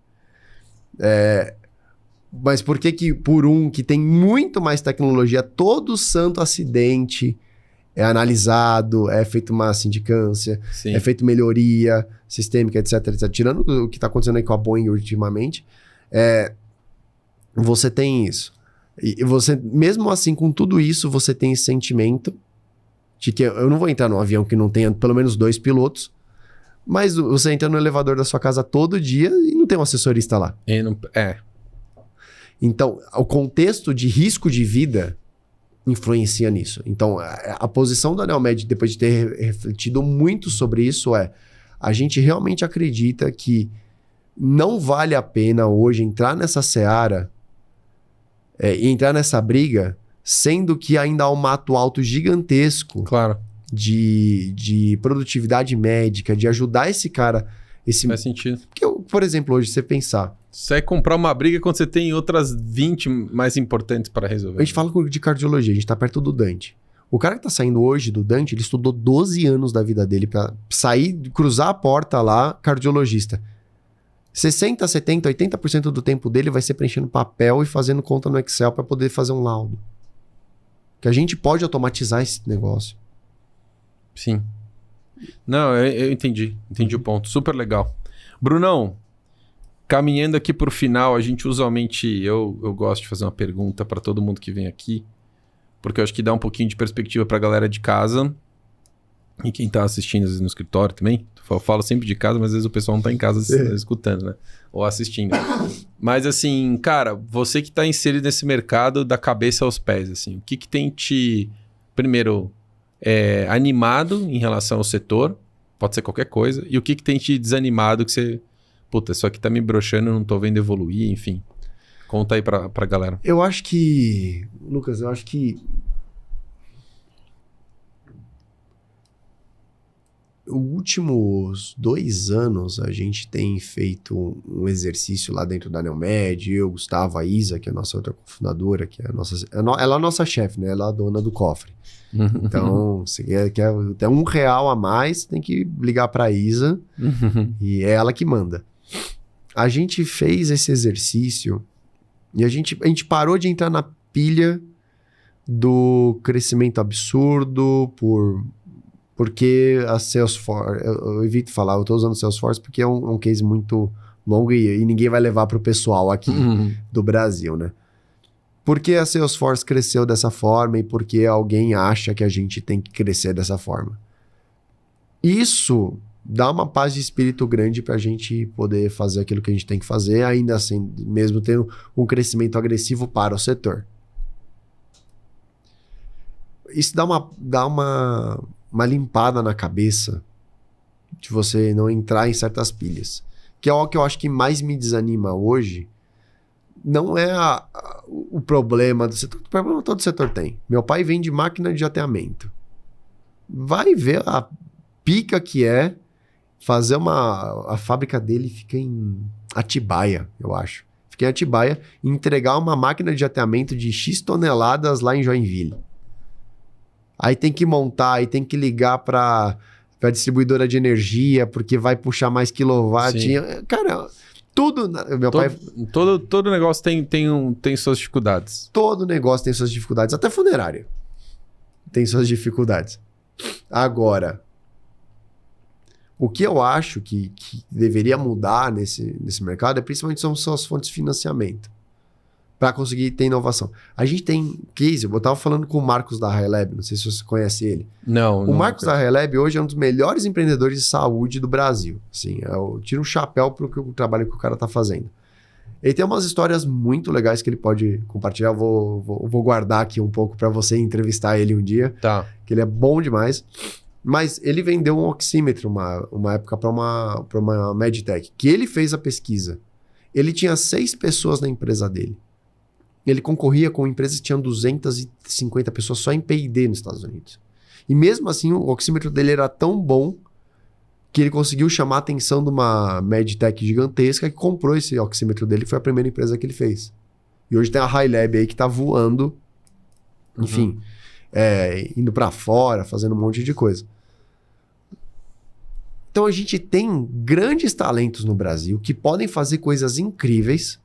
Mas por que por um que tem muito mais tecnologia, todo santo acidente é analisado, é feita uma sindicância, Sim. é feita melhoria sistêmica, etc, etc. Tirando o que está acontecendo aí com a Boeing ultimamente, você tem isso. E você, mesmo assim, com tudo isso, você tem esse sentimento de que eu não vou entrar num avião que não tenha pelo menos 2 pilotos, mas você entra no elevador da sua casa todo dia e não tem um assessorista lá. Então, o contexto de risco de vida influencia nisso. Então, a posição da NeoMed, depois de ter refletido muito sobre isso, a gente realmente acredita que não vale a pena hoje entrar nessa seara e entrar nessa briga, sendo que ainda há um mato alto gigantesco de produtividade médica, de ajudar esse cara. Faz sentido. Porque, por exemplo, hoje, você pensar... Você vai comprar uma briga quando você tem outras 20 mais importantes para resolver. A gente fala de cardiologia, a gente tá perto do Dante. O cara que tá saindo hoje do Dante, ele estudou 12 anos da vida dele para sair, cruzar a porta lá, cardiologista. 60, 70, 80% do tempo dele vai ser preenchendo papel e fazendo conta no Excel para poder fazer um laudo. Que a gente pode automatizar esse negócio. Sim. Não, eu entendi. Entendi o ponto. Super legal. Brunão, caminhando aqui pro final, a gente usualmente... Eu gosto de fazer uma pergunta para todo mundo que vem aqui, porque eu acho que dá um pouquinho de perspectiva pra galera de casa e quem tá assistindo às vezes no escritório também. Eu falo sempre de casa, mas às vezes o pessoal não tá em casa escutando, né? Ou assistindo. Mas assim, cara, você que tá inserido nesse mercado da cabeça aos pés, assim, o que tem te... Primeiro, animado em relação ao setor? Pode ser qualquer coisa. E o que tem te desanimado que você... Puta, isso aqui tá me broxando, eu não tô vendo evoluir, enfim. Conta aí pra galera. Eu acho que... Lucas, eu acho que... Os últimos 2 anos a gente tem feito um exercício lá dentro da NeoMed, eu, Gustavo, a Isa, que é a nossa outra cofundadora, que é a nossa... Ela é a nossa chefe, né? Ela é a dona do cofre. Então, se quer ter R$1 a mais, tem que ligar pra Isa e é ela que manda. A gente fez esse exercício e a gente parou de entrar na pilha do crescimento absurdo porque a Salesforce... Eu evito falar, eu tô usando Salesforce porque é um case muito longo e ninguém vai levar pro pessoal aqui do Brasil, né? Por que a Salesforce cresceu dessa forma e por que alguém acha que a gente tem que crescer dessa forma? Isso dá uma paz de espírito grande para a gente poder fazer aquilo que a gente tem que fazer, ainda assim, mesmo tendo um crescimento agressivo para o setor. Isso dá uma limpada na cabeça de você não entrar em certas pilhas. Que é algo que eu acho que mais me desanima hoje. Não é o problema do setor. O problema todo setor tem. Meu pai vende máquina de ateamento. Vai ver a pica que é fazer a fábrica dele fica em Atibaia, eu acho. Fica em Atibaia e entregar uma máquina de ateamento de X toneladas lá em Joinville. Aí tem que montar, aí tem que ligar para a distribuidora de energia, porque vai puxar mais quilowatt. Cara... Tudo, todo negócio tem suas dificuldades. Todo negócio tem suas dificuldades, até funerária tem suas dificuldades. Agora, o que eu acho que deveria mudar nesse mercado é principalmente são as fontes de financiamento para conseguir ter inovação. A gente tem case, eu estava falando com o Marcos da Highlab, não sei se você conhece ele. Não. O Marcos da Highlab hoje é um dos melhores empreendedores de saúde do Brasil. Assim, eu tiro um chapéu pro trabalho que o cara está fazendo. Ele tem umas histórias muito legais que ele pode compartilhar. Eu vou guardar aqui um pouco para você entrevistar ele um dia. Tá. Que ele é bom demais. Mas ele vendeu um oxímetro uma época para uma medtech, que ele fez a pesquisa. Ele tinha 6 pessoas na empresa dele. Ele concorria com empresas que tinham 250 pessoas só em P&D nos Estados Unidos. E mesmo assim, o oxímetro dele era tão bom que ele conseguiu chamar a atenção de uma medtech gigantesca que comprou esse oxímetro dele, que foi a primeira empresa que ele fez. E hoje tem a Highlab aí que tá voando, enfim, indo para fora, fazendo um monte de coisa. Então a gente tem grandes talentos no Brasil que podem fazer coisas incríveis,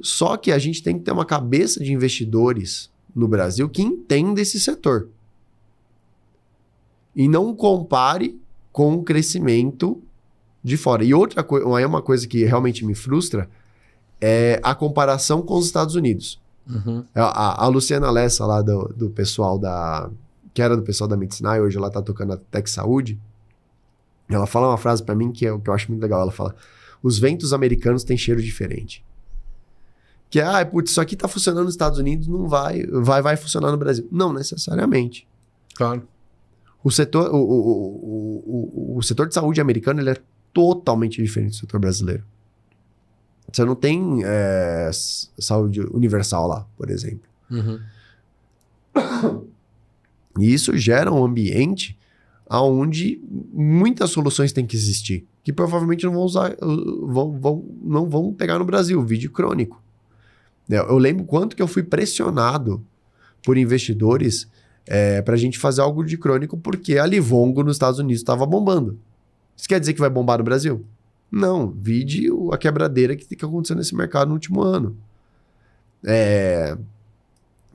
só que a gente tem que ter uma cabeça de investidores no Brasil que entenda esse setor. E não compare com o crescimento de fora. E outra coisa, uma coisa que realmente me frustra é a comparação com os Estados Unidos. Uhum. A Luciana Lessa, lá do pessoal que era do pessoal da Medicinal, hoje ela tá tocando a Tech Saúde, ela fala uma frase para mim que eu acho muito legal. Ela fala: os ventos americanos têm cheiro diferente. Que é, putz, isso aqui tá funcionando nos Estados Unidos, não vai funcionar no Brasil. Não necessariamente. Claro. O setor, o setor de saúde americano ele é totalmente diferente do setor brasileiro. Você não tem saúde universal lá, por exemplo. Uhum. E isso gera um ambiente onde muitas soluções têm que existir, que provavelmente não vão usar, não vão pegar no Brasil, vídeo crônico. Eu lembro quanto que eu fui pressionado por investidores para a gente fazer algo de crônico, porque a Livongo nos Estados Unidos estava bombando. Isso quer dizer que vai bombar no Brasil? Não, vide a quebradeira que aconteceu nesse mercado no último ano.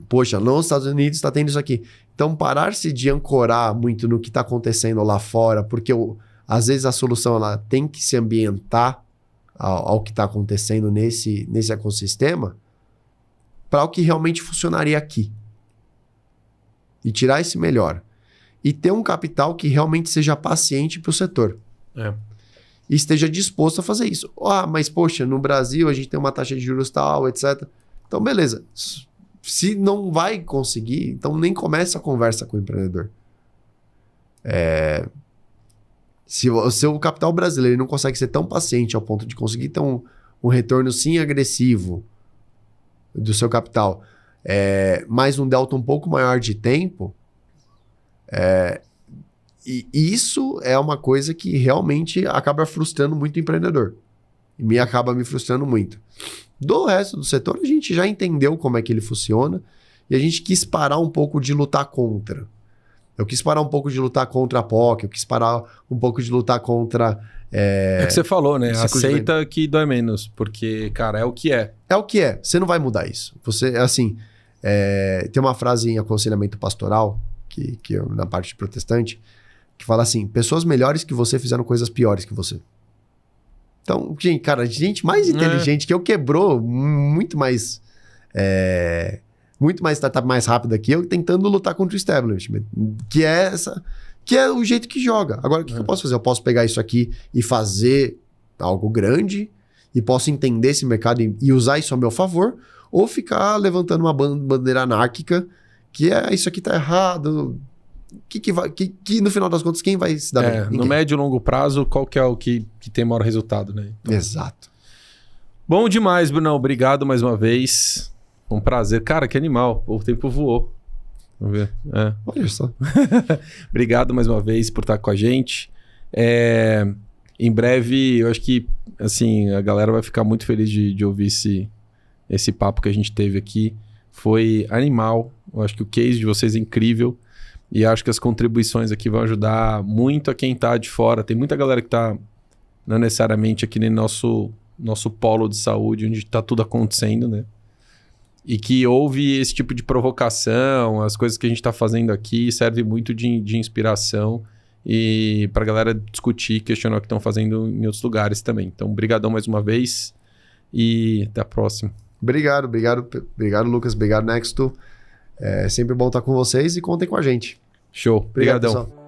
Poxa, nos Estados Unidos está tendo isso aqui. Então, parar-se de ancorar muito no que está acontecendo lá fora, porque às vezes a solução ela tem que se ambientar ao que está acontecendo nesse ecossistema para o que realmente funcionaria aqui. E tirar esse melhor. E ter um capital que realmente seja paciente para o setor. E esteja disposto a fazer isso. Mas poxa, no Brasil a gente tem uma taxa de juros tal, etc. Então, beleza. Se não vai conseguir, então nem começa a conversa com o empreendedor. Se o seu capital brasileiro não consegue ser tão paciente ao ponto de conseguir ter um retorno sim agressivo do seu capital, mais um delta um pouco maior de tempo, e isso é uma coisa que realmente acaba frustrando muito o empreendedor. E acaba me frustrando muito. Do resto do setor, a gente já entendeu como é que ele funciona e a gente quis parar um pouco de lutar contra. Eu quis parar um pouco de lutar contra a POC, eu quis parar um pouco de lutar contra... É que você falou, né? Aceita que dói menos, porque, cara, é o que é. É o que é. Você não vai mudar isso. Você, assim, tem uma frase em aconselhamento pastoral, que na parte protestante, que fala assim: pessoas melhores que você fizeram coisas piores que você. Então, gente mais inteligente que eu quebrou muito mais startup mais rápida que eu, tentando lutar contra o establishment, que é o jeito que joga. Agora, o que eu posso fazer? Eu posso pegar isso aqui e fazer algo grande, e posso entender esse mercado e usar isso a meu favor, ou ficar levantando uma bandeira anárquica, que isso aqui tá errado, que no final das contas, quem vai se dar bem? Ninguém. No médio e longo prazo, qual que é o que tem maior resultado, né? Então... Exato. Bom demais, Brunão. Obrigado mais uma vez. Um prazer. Cara, que animal. O tempo voou. Vamos ver. Olha só. Obrigado mais uma vez por estar com a gente. Em breve, eu acho que assim, a galera vai ficar muito feliz de ouvir esse papo que a gente teve aqui. Foi animal. Eu acho que o case de vocês é incrível. E acho que as contribuições aqui vão ajudar muito a quem está de fora. Tem muita galera que está não necessariamente aqui no nosso polo de saúde, onde está tudo acontecendo, né? E que ouve esse tipo de provocação, as coisas que a gente está fazendo aqui, serve muito de inspiração e para a galera discutir, questionar o que estão fazendo em outros lugares também. Então, brigadão mais uma vez e até a próxima. Obrigado, Lucas. Obrigado, Nexto. É sempre bom estar com vocês e contem com a gente. Show. Obrigadão. Pessoal.